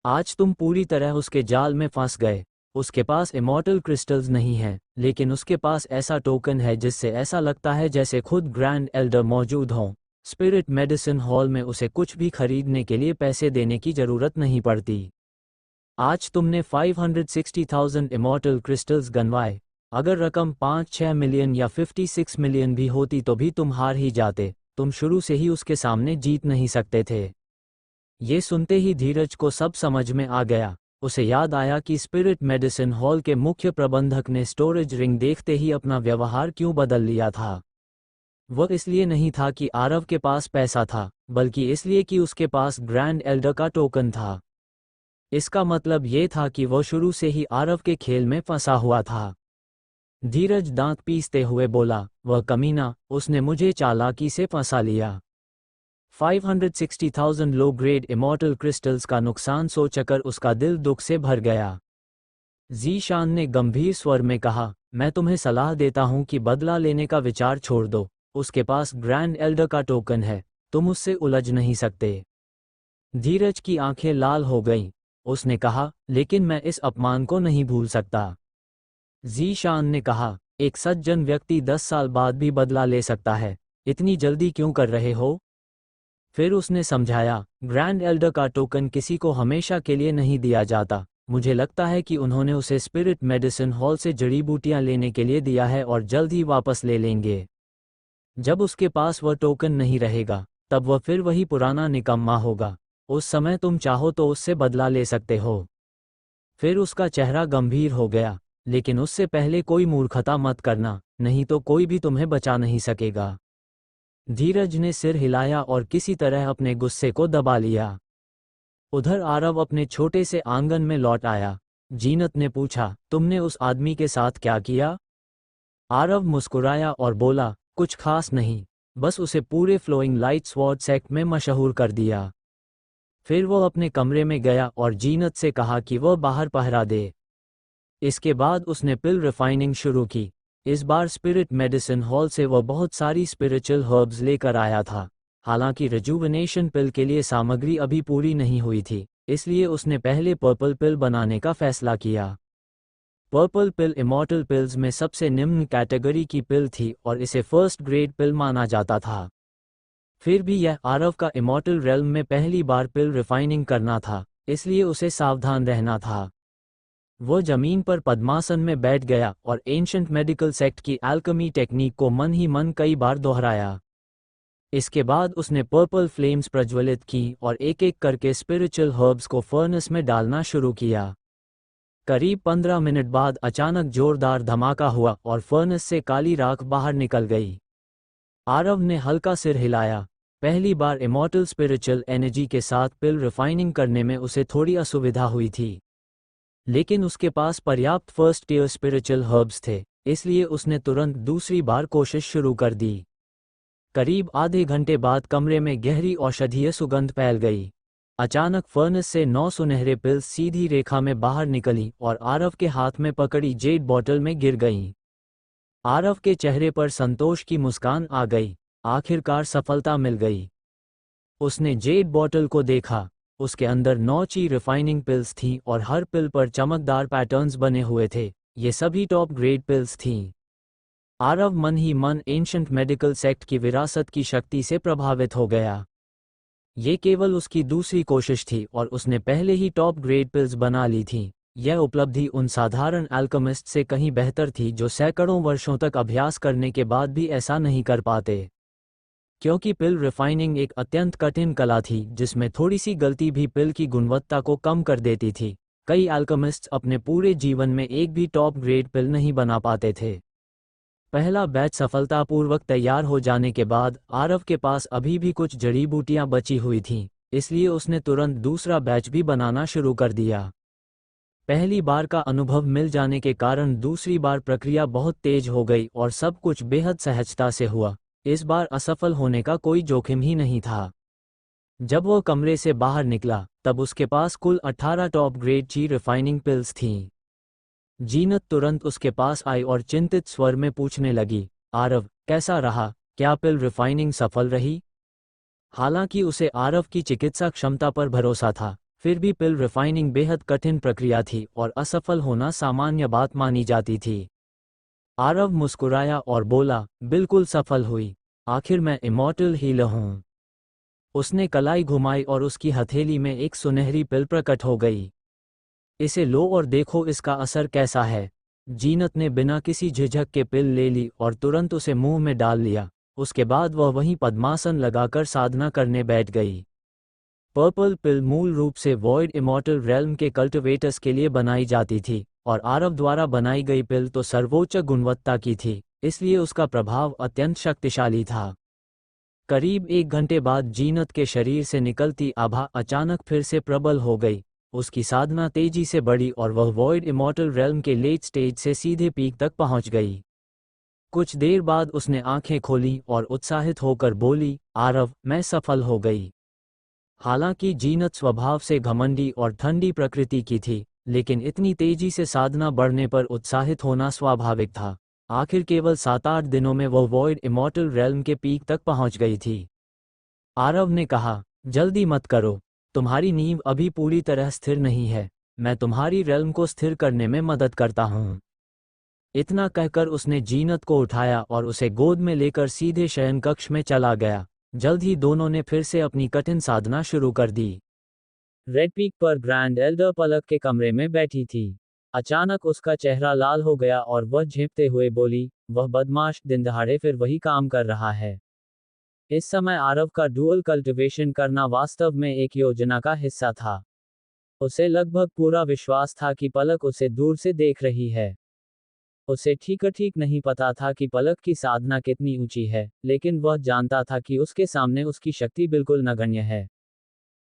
आज तुम पूरी तरह उसके जाल में फंस गए। उसके पास इमॉर्टल क्रिस्टल्स नहीं हैं, लेकिन उसके पास ऐसा टोकन है जिससे ऐसा लगता है जैसे खुद ग्रैंड एल्डर मौजूद हों। स्पिरिट मेडिसिन हॉल में उसे कुछ भी खरीदने के लिए पैसे देने की जरूरत नहीं पड़ती। आज तुमने 560,000 इमॉर्टल क्रिस्टल्स गनवाए। अगर रकम 5-6 मिलियन या 56 मिलियन भी होती तो भी तुम हार ही जाते। तुम शुरू से ही उसके सामने जीत नहीं सकते थे। ये सुनते ही धीरज को सब समझ में आ गया। उसे याद आया कि स्पिरिट मेडिसिन हॉल के मुख्य प्रबंधक ने स्टोरेज रिंग देखते ही अपना व्यवहार क्यों बदल लिया था। वह इसलिए नहीं था कि आरव के पास पैसा था, बल्कि इसलिए कि उसके पास ग्रैंड एल्डर का टोकन था। इसका मतलब ये था कि वह शुरू से ही आरव के खेल में फंसा हुआ था। धीरज दांत पीसते हुए बोला, वह कमीना, उसने मुझे चालाकी से फंसा लिया। 560,000 लो ग्रेड इमॉर्टल क्रिस्टल्स का नुकसान सोचकर उसका दिल दुख से भर गया। ज़ीशान ने गंभीर स्वर में कहा, मैं तुम्हें सलाह देता हूं कि बदला लेने का विचार छोड़ दो। उसके पास ग्रैंड एल्डर का टोकन है, तुम उससे उलझ नहीं सकते। धीरज की आंखें लाल हो गईं। उसने कहा, लेकिन मैं इस अपमान को नहीं भूल सकता। ज़ीशान ने कहा, एक सज्जन व्यक्ति 10 साल बाद भी बदला ले सकता है, इतनी जल्दी क्यों कर रहे हो? फिर उसने समझाया, ग्रैंड एल्डर का टोकन किसी को हमेशा के लिए नहीं दिया जाता। मुझे लगता है कि उन्होंने उसे स्पिरिट मेडिसिन हॉल से जड़ी बूटियां लेने के लिए दिया है और जल्द ही वापस ले लेंगे। जब उसके पास वह टोकन नहीं रहेगा, तब वह फिर वही पुराना निकम्मा होगा। उस समय तुम चाहो तो उससे बदला ले सकते हो। फिर उसका चेहरा गंभीर हो गया, लेकिन उससे पहले कोई मूर्खता मत करना, नहीं तो कोई भी तुम्हें बचा नहीं सकेगा। धीरज ने सिर हिलाया और किसी तरह अपने गुस्से को दबा लिया। उधर आरव अपने छोटे से आंगन में लौट आया। जीनत ने पूछा, तुमने उस आदमी के साथ क्या किया? आरव मुस्कुराया और बोला, कुछ खास नहीं, बस उसे पूरे फ्लोइंग लाइट स्वॉर्ड सेक्ट में मशहूर कर दिया। फिर वो अपने कमरे में गया और जीनत से कहा कि वह बाहर पहरा दे। इसके बाद उसने पिल रिफाइनिंग शुरू की। इस बार स्पिरिट मेडिसिन हॉल से वह बहुत सारी स्पिरिचुअल हर्ब्स लेकर आया था। हालांकि रिजुविनेशन पिल के लिए सामग्री अभी पूरी नहीं हुई थी, इसलिए उसने पहले पर्पल पिल बनाने का फैसला किया। पर्पल पिल इमॉर्टल पिल्स में सबसे निम्न कैटेगरी की पिल थी और इसे फर्स्ट ग्रेड पिल माना जाता था। फिर भी यह आरव का इमॉर्टल रेल्म में पहली बार पिल रिफाइनिंग करना था, इसलिए उसे सावधान रहना था। वो जमीन पर पद्मासन में बैठ गया और एंशंट मेडिकल सेक्ट की एल्केमी टेक्निक को मन ही मन कई बार दोहराया। इसके बाद उसने पर्पल फ्लेम्स प्रज्वलित की और एक एक करके स्पिरिचुअल हर्ब्स को फर्नेस में डालना शुरू किया। करीब 15 मिनट बाद अचानक जोरदार धमाका हुआ और फर्नेस से काली राख बाहर निकल गई। आरव ने हल्का सिर हिलाया। पहली बार इमॉर्टल स्पिरिचुअल एनर्जी के साथ पिल रिफाइनिंग करने में उसे थोड़ी असुविधा हुई थी, लेकिन उसके पास पर्याप्त फर्स्ट ईयर स्पिरिचुअल हर्ब्स थे, इसलिए उसने तुरंत दूसरी बार कोशिश शुरू कर दी। करीब आधे घंटे बाद कमरे में गहरी औषधीय सुगंध फैल गई। अचानक फर्नेस से 9 सुनहरे पिल्स सीधी रेखा में बाहर निकली और आरव के हाथ में पकड़ी जेड बॉटल में गिर गईं। आरव के चेहरे पर संतोष की मुस्कान आ गई। आखिरकार सफलता मिल गई। उसने जेड बॉटल को देखा। उसके अंदर 9 ची रिफाइनिंग पिल्स थीं और हर पिल पर चमकदार पैटर्न्स बने हुए थे। ये सभी टॉप ग्रेड पिल्स थीं। आरव मन ही मन एंशंट मेडिकल सेक्ट की विरासत की शक्ति से प्रभावित हो गया। ये केवल उसकी दूसरी कोशिश थी और उसने पहले ही टॉप ग्रेड पिल्स बना ली थीं। यह उपलब्धि उन साधारण अल्केमिस्ट से कहीं बेहतर थी जो सैकड़ों वर्षों तक अभ्यास करने के बाद भी ऐसा नहीं कर पाते। क्योंकि पिल रिफाइनिंग एक अत्यंत कठिन कला थी जिसमें थोड़ी सी गलती भी पिल की गुणवत्ता को कम कर देती थी। कई अल्केमिस्ट्स अपने पूरे जीवन में एक भी टॉप ग्रेड पिल नहीं बना पाते थे। पहला बैच सफलतापूर्वक तैयार हो जाने के बाद आरव के पास अभी भी कुछ जड़ी बूटियां बची हुई थीं, इसलिए उसने तुरंत दूसरा बैच भी बनाना शुरू कर दिया। पहली बार का अनुभव मिल जाने के कारण दूसरी बार प्रक्रिया बहुत तेज हो गई और सब कुछ बेहद सहजता से हुआ। इस बार असफल होने का कोई जोखिम ही नहीं था। जब वो कमरे से बाहर निकला तब उसके पास कुल 18 टॉप ग्रेड ची रिफाइनिंग पिल्स थीं। जीनत तुरंत उसके पास आई और चिंतित स्वर में पूछने लगी, आरव कैसा रहा, क्या पिल रिफाइनिंग सफल रही? हालांकि उसे आरव की चिकित्सा क्षमता पर भरोसा था, फिर भी पिल रिफाइनिंग बेहद कठिन प्रक्रिया थी और असफल होना सामान्य बात मानी जाती थी। आरव मुस्कुराया और बोला, बिल्कुल सफल हुई। आखिर मैं इमॉर्टल हीलर हूँ। उसने कलाई घुमाई और उसकी हथेली में एक सुनहरी पिल प्रकट हो गई। इसे लो और देखो इसका असर कैसा है। जीनत ने बिना किसी झिझक के पिल ले ली और तुरंत उसे मुंह में डाल लिया। उसके बाद वह वहीं पद्मासन लगाकर साधना करने बैठ गई। पर्पल पिल मूल रूप से वॉइड इमॉर्टल रेल्म के कल्टिवेटर्स के लिए बनाई जाती थी और आरव द्वारा बनाई गई पिल तो सर्वोच्च गुणवत्ता की थी, इसलिए उसका प्रभाव अत्यंत शक्तिशाली था। करीब 1 घंटे बाद जीनत के शरीर से निकलती आभा अचानक फिर से प्रबल हो गई। उसकी साधना तेजी से बढ़ी और वह वॉइड इमॉर्टल रेल्म के लेट स्टेज से सीधे पीक तक पहुंच गई। कुछ देर बाद उसने आंखें खोली और उत्साहित होकर बोली, आरव मैं सफल हो गई। हालांकि जीनत स्वभाव से घमंडी और ठंडी प्रकृति की थी, लेकिन इतनी तेजी से साधना बढ़ने पर उत्साहित होना स्वाभाविक था। आखिर केवल 7-8 दिनों में वह वॉइड इमॉर्टल रेल्म के पीक तक पहुंच गई थी। आरव ने कहा, जल्दी मत करो, तुम्हारी नींव अभी पूरी तरह स्थिर नहीं है, मैं तुम्हारी रेल्म को स्थिर करने में मदद करता हूँ। इतना कहकर उसने जीनत को उठाया और उसे गोद में लेकर सीधे शयन कक्ष में चला गया। जल्द ही दोनों ने फिर से अपनी कठिन साधना शुरू कर दी। रेड पीक पर ग्रैंड एल्डर पलक के कमरे में बैठी थी। अचानक उसका चेहरा लाल हो गया और वह झेंपते हुए बोली, वह बदमाश दिन दहाड़े फिर वही काम कर रहा है। इस समय आरव का डुअल कल्टिवेशन करना वास्तव में एक योजना का हिस्सा था। उसे लगभग पूरा विश्वास था कि पलक उसे दूर से देख रही है। उसे ठीक नहीं पता था कि पलक की साधना कितनी ऊंची है, लेकिन वह जानता था कि उसके सामने उसकी शक्ति बिल्कुल नगण्य है।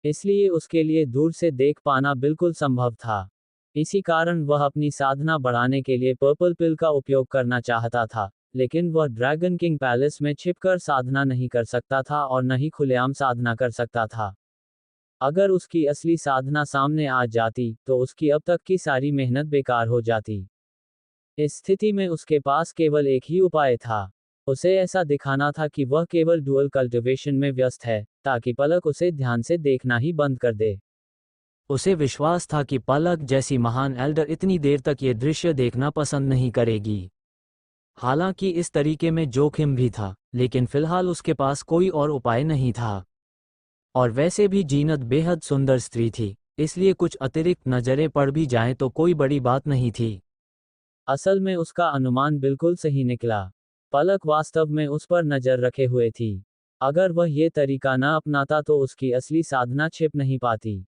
इसलिए उसके लिए दूर से देख पाना बिल्कुल संभव था। इसी कारण वह अपनी साधना बढ़ाने के लिए पर्पल पिल का उपयोग करना चाहता था, लेकिन वह ड्रैगन किंग पैलेस में छिपकर साधना नहीं कर सकता था और न ही खुलेआम साधना कर सकता था। अगर उसकी असली साधना सामने आ जाती, तो उसकी अब तक की सारी मेहनत बेकार हो जाती। इस स्थिति में उसके पास केवल एक ही उपाय था। उसे ऐसा दिखाना था कि वह केवल डुअल कल्टिवेशन में व्यस्त है, ताकि पलक उसे ध्यान से देखना ही बंद कर दे। उसे विश्वास था कि पलक जैसी महान एल्डर इतनी देर तक ये दृश्य देखना पसंद नहीं करेगी। हालांकि इस तरीके में जोखिम भी था, लेकिन फिलहाल उसके पास कोई और उपाय नहीं था। और वैसे भी जीनत बेहद सुंदर स्त्री थी, इसलिए कुछ अतिरिक्त नजरें पड़ भी जाएं तो कोई बड़ी बात नहीं थी। असल में उसका अनुमान बिल्कुल सही निकला। पलक वास्तव में उस पर नजर रखे हुए थी। अगर वह ये तरीका न अपनाता तो उसकी असली साधना छिप नहीं पाती।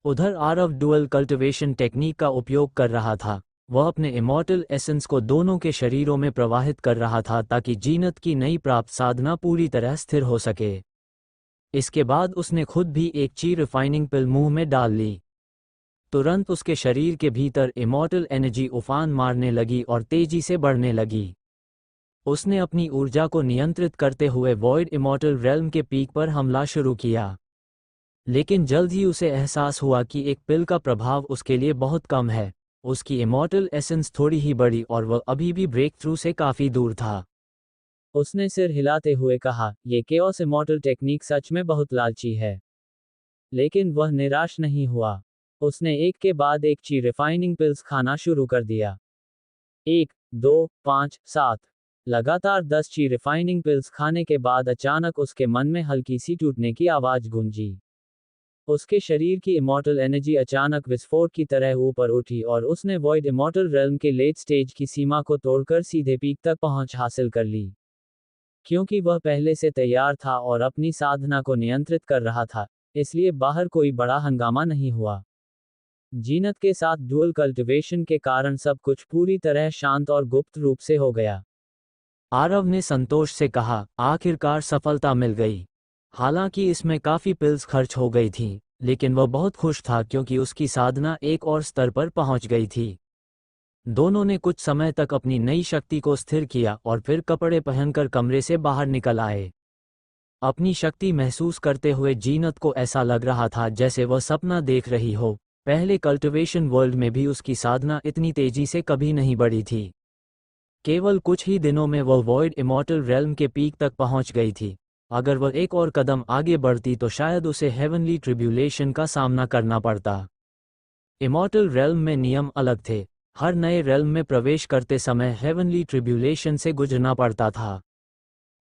उधर आरव डुअल कल्टिवेशन टेक्निक का उपयोग कर रहा था। वह अपने इमॉर्टल एसेंस को दोनों के शरीरों में प्रवाहित कर रहा था ताकि जीनत की नई प्राप्त साधना पूरी तरह स्थिर हो सके। इसके बाद उसने खुद भी एक ची रिफाइनिंग पिल मुंह में डाल ली। तुरंत उसके शरीर के भीतर इमॉर्टल एनर्जी उफान मारने लगी और तेजी से बढ़ने लगी। उसने अपनी ऊर्जा को नियंत्रित करते हुए वॉइड इमॉर्टल रेल्म के पीक पर हमला शुरू किया। लेकिन जल्द ही उसे एहसास हुआ कि एक पिल का प्रभाव उसके लिए बहुत कम है। उसकी इमॉर्टल एसेंस थोड़ी ही बढ़ी और वह अभी भी ब्रेक थ्रू से काफी दूर था। उसने सिर हिलाते हुए कहा, यह केओस इमॉर्टल टेक्निक सच में बहुत लालची है। लेकिन वह निराश नहीं हुआ। उसने एक के बाद एक ची रिफाइनिंग पिल्स खाना शुरू कर दिया। 1, 2, 5, 7 लगातार 10 ची रिफाइनिंग पिल्स खाने के बाद अचानक उसके मन में हल्की सी टूटने की आवाज गूंजी। उसके शरीर की इमॉर्टल एनर्जी अचानक विस्फोट की तरह ऊपर उठी और उसने वॉइड इमॉर्टल रेल्म के लेट स्टेज की सीमा को तोड़कर सीधे पीक तक पहुंच हासिल कर ली। क्योंकि वह पहले से तैयार था और अपनी साधना को नियंत्रित कर रहा था, इसलिए बाहर कोई बड़ा हंगामा नहीं हुआ। जीनत के साथ डुअल कल्टिवेशन के कारण सब कुछ पूरी तरह शांत और गुप्त रूप से हो गया। आरव ने संतोष से कहा, आखिरकार सफलता मिल गई। हालांकि इसमें काफी पिल्स खर्च हो गई थीं, लेकिन वह बहुत खुश था क्योंकि उसकी साधना एक और स्तर पर पहुंच गई थी। दोनों ने कुछ समय तक अपनी नई शक्ति को स्थिर किया और फिर कपड़े पहनकर कमरे से बाहर निकल आए। अपनी शक्ति महसूस करते हुए जीनत को ऐसा लग रहा था जैसे वह सपना देख रही हो। पहले कल्टिवेशन वर्ल्ड में भी उसकी साधना इतनी तेजी से कभी नहीं बढ़ी थी। केवल कुछ ही दिनों में वह वॉइड इमॉर्टल रेल्म के पीक तक पहुंच गई थी। अगर वह एक और कदम आगे बढ़ती तो शायद उसे हेवनली ट्रिब्यूलेशन का सामना करना पड़ता। इमॉर्टल रेल्म में नियम अलग थे। हर नए रेल्म में प्रवेश करते समय हेवनली ट्रिब्यूलेशन से गुजरना पड़ता था।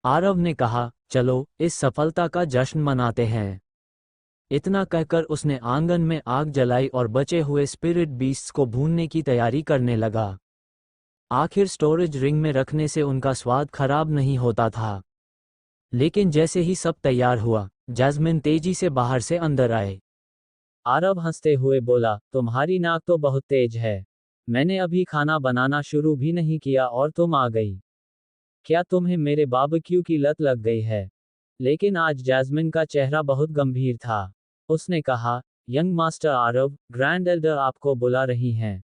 आरव ने कहा, चलो इस सफलता का जश्न मनाते हैं। इतना कहकर उसने आंगन में आग जलाई और बचे हुए स्पिरिट बीस्ट्स को भूनने की तैयारी करने लगा। आखिर स्टोरेज रिंग में रखने से उनका स्वाद खराब नहीं होता था। लेकिन जैसे ही सब तैयार हुआ, जैस्मिन तेजी से बाहर से अंदर आए। आरव हंसते हुए बोला, तुम्हारी नाक तो बहुत तेज है। मैंने अभी खाना बनाना शुरू भी नहीं किया और तुम आ गई। क्या तुम्हें मेरे बारबेक्यू की लत लग गई है? लेकिन आज जैस्मिन का चेहरा बहुत गंभीर था। उसने कहा, young master Aarav, grand Elder आपको बुला रही हैं।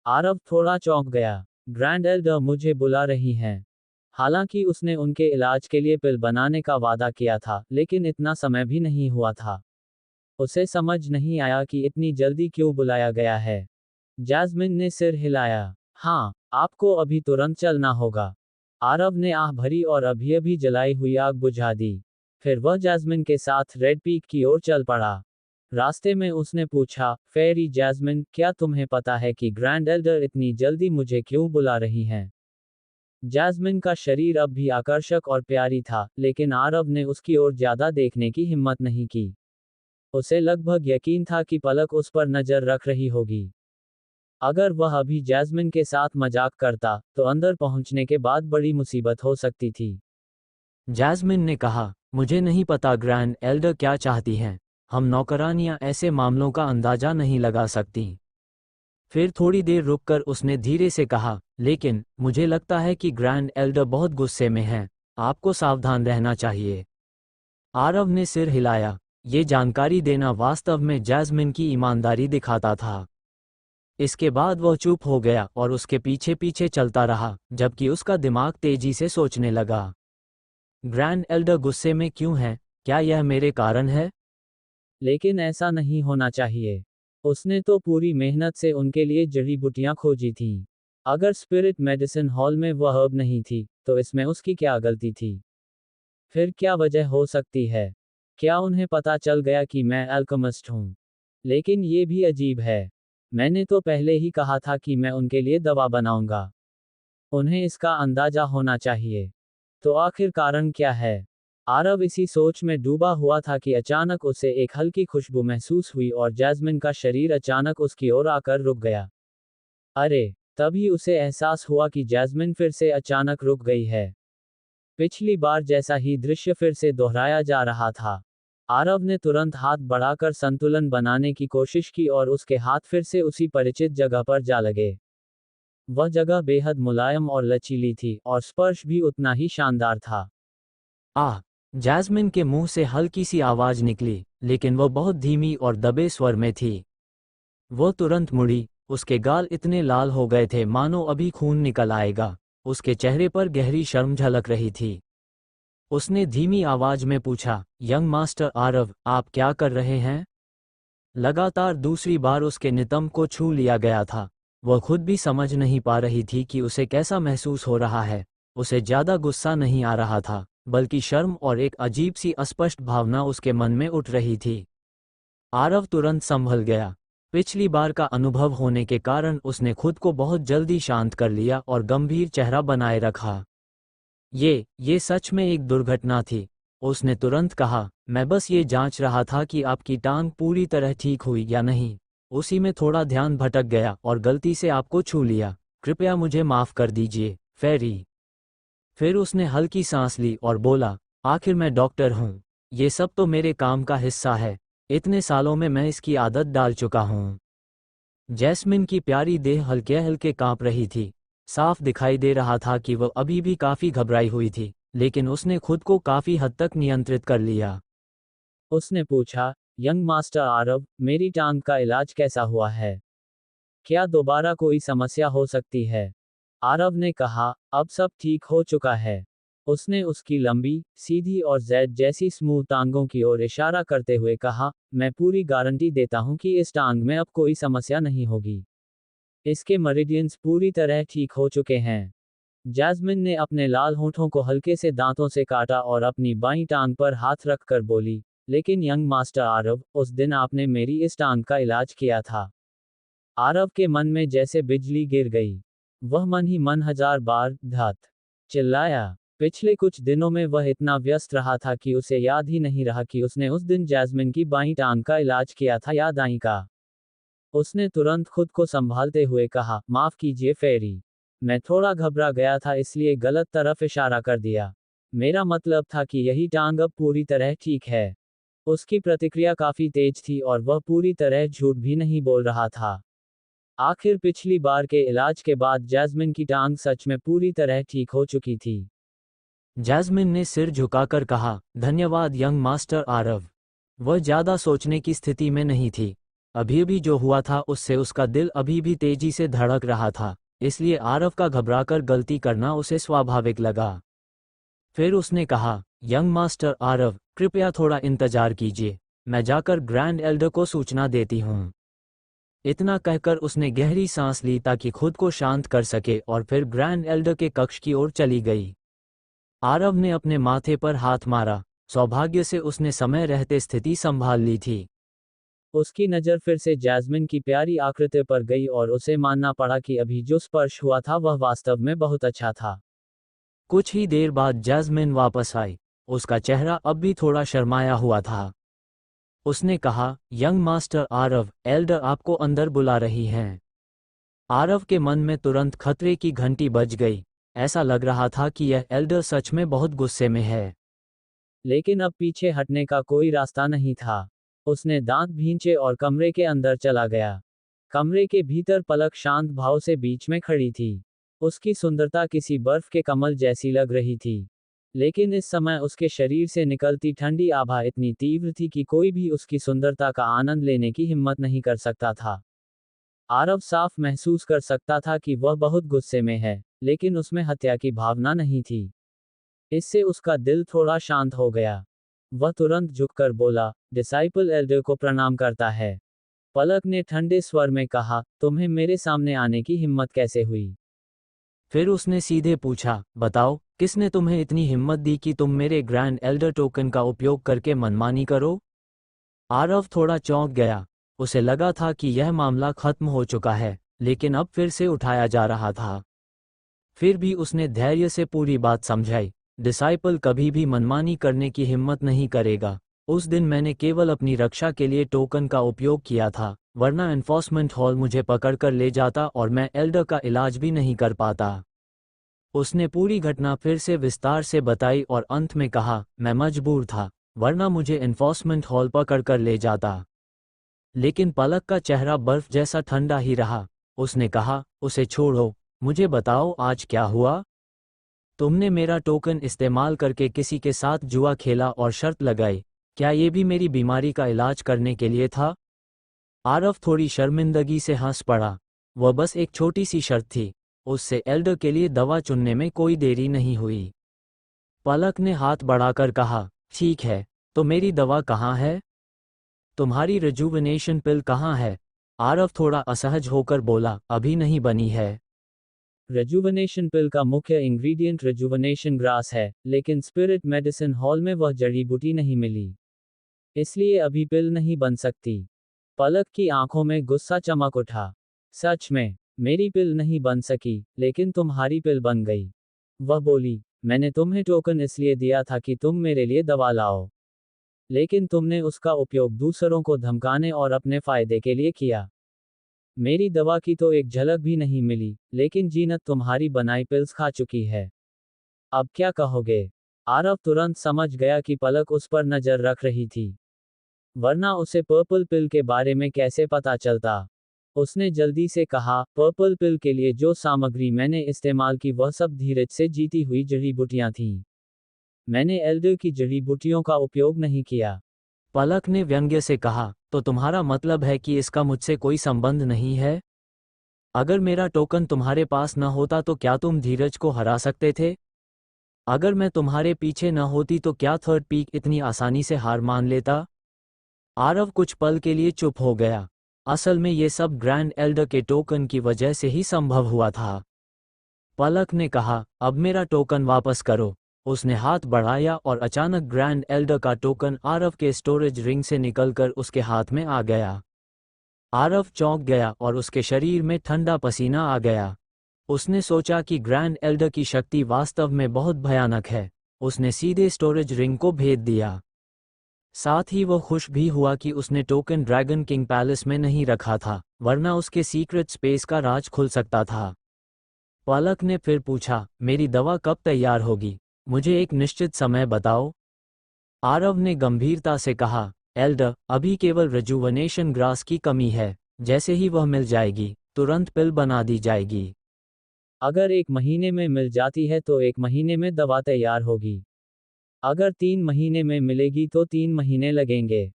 आरव थोड़ा चौंक गया। ग्रैंड एल्डर मुझे बुला रही हैं? हालांकि उसने उनके इलाज के लिए पिल बनाने का वादा किया था, लेकिन इतना समय भी नहीं हुआ था। उसे समझ नहीं आया कि इतनी जल्दी क्यों बुलाया गया है। जैस्मिन ने सिर हिलाया। हाँ, आपको अभी तुरंत चलना होगा। आरव ने आह भरी और अभी जलाई हुई आग बुझा दी। फिर वह जैस्मिन के साथ रेड पीक की ओर चल पड़ा। रास्ते में उसने पूछा, फेरी जैस्मिन, क्या तुम्हें पता है कि ग्रैंड एल्डर इतनी जल्दी मुझे क्यों बुला रही हैं? जैस्मिन का शरीर अब भी आकर्षक और प्यारी था, लेकिन आरव ने उसकी ओर ज्यादा देखने की हिम्मत नहीं की। उसे लगभग यकीन था कि पलक उस पर नजर रख रही होगी। अगर वह अभी जैस्मिन के साथ मजाक करता, तो अंदर पहुंचने के बाद बड़ी मुसीबत हो सकती थी। जैस्मिन ने कहा, मुझे नहीं पता ग्रैंड एल्डर क्या चाहती हैं। हम नौकरानियां ऐसे मामलों का अंदाजा नहीं लगा सकती। फिर थोड़ी देर रुककर उसने धीरे से कहा, लेकिन मुझे लगता है कि ग्रैंड एल्डर बहुत गुस्से में हैं। आपको सावधान रहना चाहिए। आरव ने सिर हिलाया। ये जानकारी देना वास्तव में जैस्मिन की ईमानदारी दिखाता था। इसके बाद वह चुप हो गया और उसके पीछे पीछे चलता रहा, जबकि उसका दिमाग तेजी से सोचने लगा। ग्रैंड एल्डर गुस्से में क्यों है? क्या यह मेरे कारण है? लेकिन ऐसा नहीं होना चाहिए। उसने तो पूरी मेहनत से उनके लिए जड़ी बूटियां खोजी थीं। अगर स्पिरिट मेडिसिन हॉल में वह हर्ब नहीं थी, तो इसमें उसकी क्या गलती थी? फिर क्या वजह हो सकती है? क्या उन्हें पता चल गया कि मैं अल्केमिस्ट हूँ? लेकिन ये भी अजीब है। मैंने तो पहले ही कहा था कि मैं उनके लिए दवा बनाऊंगा। उन्हें इसका अंदाजा होना चाहिए। तो आखिर कारण क्या है? आरव इसी सोच में डूबा हुआ था कि अचानक उसे एक हल्की खुशबू महसूस हुई और जैस्मिन का शरीर अचानक उसकी ओर आकर रुक गया। अरे! तभी उसे एहसास हुआ कि जैस्मिन फिर से अचानक रुक गई है। पिछली बार जैसा ही दृश्य फिर से दोहराया जा रहा था। आरव ने तुरंत हाथ बढ़ाकर संतुलन बनाने की कोशिश की और उसके हाथ फिर से उसी परिचित जगह पर जा लगे। वह जगह बेहद मुलायम और लचीली थी और स्पर्श भी उतना ही शानदार था। आह! जैस्मिन के मुंह से हल्की सी आवाज निकली, लेकिन वह बहुत धीमी और दबे स्वर में थी। वो तुरंत मुड़ी, उसके गाल इतने लाल हो गए थे मानो अभी खून निकल आएगा। उसके चेहरे पर गहरी शर्म झलक रही थी। उसने धीमी आवाज में पूछा, यंग मास्टर आरव, आप क्या कर रहे हैं? लगातार दूसरी बार उसके नितंब को छू लिया गया था। वह खुद भी समझ नहीं पा रही थी कि उसे कैसा महसूस हो रहा है। उसे ज्यादा गुस्सा नहीं आ रहा था, बल्कि शर्म और एक अजीब सी अस्पष्ट भावना उसके मन में उठ रही थी। आरव तुरंत संभल गया। पिछली बार का अनुभव होने के कारण उसने खुद को बहुत जल्दी शांत कर लिया और गंभीर चेहरा बनाए रखा। ये सच में एक दुर्घटना थी। उसने तुरंत कहा, मैं बस ये जांच रहा था कि आपकी टांग पूरी तरह ठीक हुई या नहीं। उसी में थोड़ा ध्यान भटक गया और गलती से आपको छू लिया। कृपया मुझे माफ कर दीजिए, फेरी। फिर उसने हल्की सांस ली और बोला, आखिर मैं डॉक्टर हूँ। ये सब तो मेरे काम का हिस्सा है। इतने सालों में मैं इसकी आदत डाल चुका हूँ। जैस्मिन की प्यारी देह हल्के हल्के कांप रही थी। साफ दिखाई दे रहा था कि वह अभी भी काफी घबराई हुई थी, लेकिन उसने खुद को काफी हद तक नियंत्रित कर लिया। उसने पूछा, यंग मास्टर आरव, मेरी टांग का इलाज कैसा हुआ है? क्या दोबारा कोई समस्या हो सकती है? आरव ने कहा, अब सब ठीक हो चुका है। उसने उसकी लंबी, सीधी और जेड जैसी स्मूथ टांगों की ओर इशारा करते हुए कहा, मैं पूरी गारंटी देता हूं कि इस टांग में अब कोई समस्या नहीं होगी। इसके मेरिडियंस पूरी तरह ठीक हो चुके हैं। जैस्मिन ने अपने लाल होठों को हल्के से दांतों से काटा और अपनी बाईं टांग पर हाथ रखकर बोली, लेकिन यंग मास्टर आरव, उस दिन आपने मेरी इस टांग का इलाज किया था। आरव के मन में जैसे बिजली गिर गई। वह मन ही मन 1000 बार धत चिल्लाया। पिछले कुछ दिनों में वह इतना व्यस्त रहा था कि उसे याद ही नहीं रहा कि उसने उस दिन जैस्मिन की बाईं टांग का इलाज किया था या दाईं का। उसने तुरंत खुद को संभालते हुए कहा, माफ कीजिए फेरी। मैं थोड़ा घबरा गया था इसलिए गलत तरफ इशारा कर दिया। मेरा मतलब था कि यही टांग अब पूरी तरह ठीक है। उसकी प्रतिक्रिया काफी तेज थी और वह पूरी तरह झूठ भी नहीं बोल रहा था। आखिर पिछली बार के इलाज के बाद जैस्मिन की टांग सच में पूरी तरह ठीक हो चुकी थी। जैस्मिन ने सिर झुकाकर कहा, धन्यवाद यंग मास्टर आरव। वह ज्यादा सोचने की स्थिति में नहीं थी। अभी भी जो हुआ था उससे उसका दिल अभी भी तेजी से धड़क रहा था, इसलिए आरव का घबराकर गलती करना उसे स्वाभाविक लगा। फिर उसने कहा, यंग मास्टर आरव, कृपया थोड़ा इंतजार कीजिए। मैं जाकर ग्रैंड एल्डर को सूचना देती हूँ। इतना कहकर उसने गहरी सांस ली ताकि खुद को शांत कर सके और फिर ग्रैंड एल्डर के कक्ष की ओर चली गई। आरव ने अपने माथे पर हाथ मारा। सौभाग्य से उसने समय रहते स्थिति संभाल ली थी। उसकी नज़र फिर से जैस्मिन की प्यारी आकृति पर गई और उसे मानना पड़ा कि अभी जो स्पर्श हुआ था वह वास्तव में बहुत अच्छा था। कुछ ही देर बाद जैस्मिन वापस आई। उसका चेहरा अब भी थोड़ा शर्माया हुआ था। उसने कहा, यंग मास्टर आरव, एल्डर आपको अंदर बुला रही हैं। आरव के मन में तुरंत खतरे की घंटी बज गई। ऐसा लग रहा था कि यह एल्डर सच में बहुत गुस्से में है। लेकिन अब पीछे हटने का कोई रास्ता नहीं था। उसने दांत भींचे और कमरे के अंदर चला गया। कमरे के भीतर पलक शांत भाव से बीच में खड़ी थी। उसकी सुंदरता किसी बर्फ के कमल जैसी लग रही थी। लेकिन इस समय उसके शरीर से निकलती ठंडी आभा इतनी तीव्र थी कि कोई भी उसकी सुंदरता का आनंद लेने की हिम्मत नहीं कर सकता था। आरव साफ महसूस कर सकता था कि वह बहुत गुस्से में है, लेकिन उसमें हत्या की भावना नहीं थी। इससे उसका दिल थोड़ा शांत हो गया। वह तुरंत झुककर बोला, डिसाइपल एल्डर को प्रणाम करता है। पलक ने ठंडे स्वर में कहा, तुम्हें मेरे सामने आने की हिम्मत कैसे हुई? फिर उसने सीधे पूछा, बताओ, किसने तुम्हें इतनी हिम्मत दी कि तुम मेरे ग्रैंड एल्डर टोकन का उपयोग करके मनमानी करो? आरव थोड़ा चौंक गया। उसे लगा था कि यह मामला खत्म हो चुका है, लेकिन अब फिर से उठाया जा रहा था। फिर भी उसने धैर्य से पूरी बात समझाई। डिसाइपल कभी भी मनमानी करने की हिम्मत नहीं करेगा। उस दिन मैंने केवल अपनी रक्षा के लिए टोकन का उपयोग किया था, वरना एनफोर्समेंट हॉल मुझे पकड़कर ले जाता और मैं एल्डर का इलाज भी नहीं कर पाता। उसने पूरी घटना फिर से विस्तार से बताई और अंत में कहा, मैं मजबूर था, वरना मुझे एनफोर्समेंट हॉल पकड़कर ले जाता। लेकिन पलक का चेहरा बर्फ जैसा ठंडा ही रहा। उसने कहा, उसे छोड़ो, मुझे बताओ आज क्या हुआ? तुमने मेरा टोकन इस्तेमाल करके किसी के साथ जुआ खेला और शर्त लगाई, क्या ये भी मेरी बीमारी का इलाज करने के लिए था? आरव थोड़ी शर्मिंदगी से हंस पड़ा। वह बस एक छोटी सी शर्त थी। उससे एल्डर के लिए दवा चुनने में कोई देरी नहीं हुई। पलक ने हाथ बढ़ाकर कहा, ठीक है, तो मेरी दवा कहाँ है? तुम्हारी रिजुविनेशन पिल कहाँ है? आरव थोड़ा असहज होकर बोला, अभी नहीं बनी है। रेजुवनेशन पिल का मुख्य इंग्रेडिएंट रेजुवनेशन ग्रास है, लेकिन स्पिरिट मेडिसिन हॉल में वह जड़ी बूटी नहीं मिली, इसलिए अभी पिल नहीं बन सकती। पलक की आंखों में गुस्सा चमक उठा। सच में, मेरी पिल नहीं बन सकी, लेकिन तुम्हारी पिल बन गई। वह बोली, मैंने तुम्हें टोकन इसलिए दिया था कि तुम मेरे लिए दवा लाओ, लेकिन तुमने उसका उपयोग दूसरों को धमकाने और अपने फायदे के लिए किया। मेरी दवा की तो एक झलक भी नहीं मिली, लेकिन जीनत तुम्हारी बनाई पिल्स खा चुकी है। अब क्या कहोगे? आरव तुरंत समझ गया कि पलक उस पर नजर रख रही थी, वरना उसे पर्पल पिल के बारे में कैसे पता चलता। उसने जल्दी से कहा, पर्पल पिल के लिए जो सामग्री मैंने इस्तेमाल की वह सब धीरज से जीती हुई जड़ी बूटियां थीं। मैंने एल्डर की जड़ी बूटियों का उपयोग नहीं किया। पलक ने व्यंग्य से कहा, तो तुम्हारा मतलब है कि इसका मुझसे कोई संबंध नहीं है? अगर मेरा टोकन तुम्हारे पास न होता तो क्या तुम धीरज को हरा सकते थे? अगर मैं तुम्हारे पीछे न होती तो क्या थर्ड पीक इतनी आसानी से हार मान लेता? आरव कुछ पल के लिए चुप हो गया। असल में ये सब ग्रैंड एल्डर के टोकन की वजह से ही संभव हुआ था। पलक ने कहा, अब मेरा टोकन वापस करो। उसने हाथ बढ़ाया और अचानक ग्रैंड एल्डर का टोकन आरव के स्टोरेज रिंग से निकलकर उसके हाथ में आ गया। आरव चौंक गया और उसके शरीर में ठंडा पसीना आ गया। उसने सोचा कि ग्रैंड एल्डर की शक्ति वास्तव में बहुत भयानक है। उसने सीधे स्टोरेज रिंग को भेद दिया। साथ ही वो खुश भी हुआ कि उसने टोकन ड्रैगन किंग पैलेस में नहीं रखा था, वरना उसके सीक्रेट स्पेस का राज खुल सकता था। पलक ने फिर पूछा, मेरी दवा कब तैयार होगी? मुझे एक निश्चित समय बताओ। आरव ने गंभीरता से कहा, एल्डर, अभी केवल रिजुवनेशन ग्रास की कमी है। जैसे ही वह मिल जाएगी, तुरंत पिल बना दी जाएगी। अगर 1 महीने में मिल जाती है तो 1 महीने में दवा तैयार होगी। अगर 3 महीने में मिलेगी तो 3 महीने लगेंगे।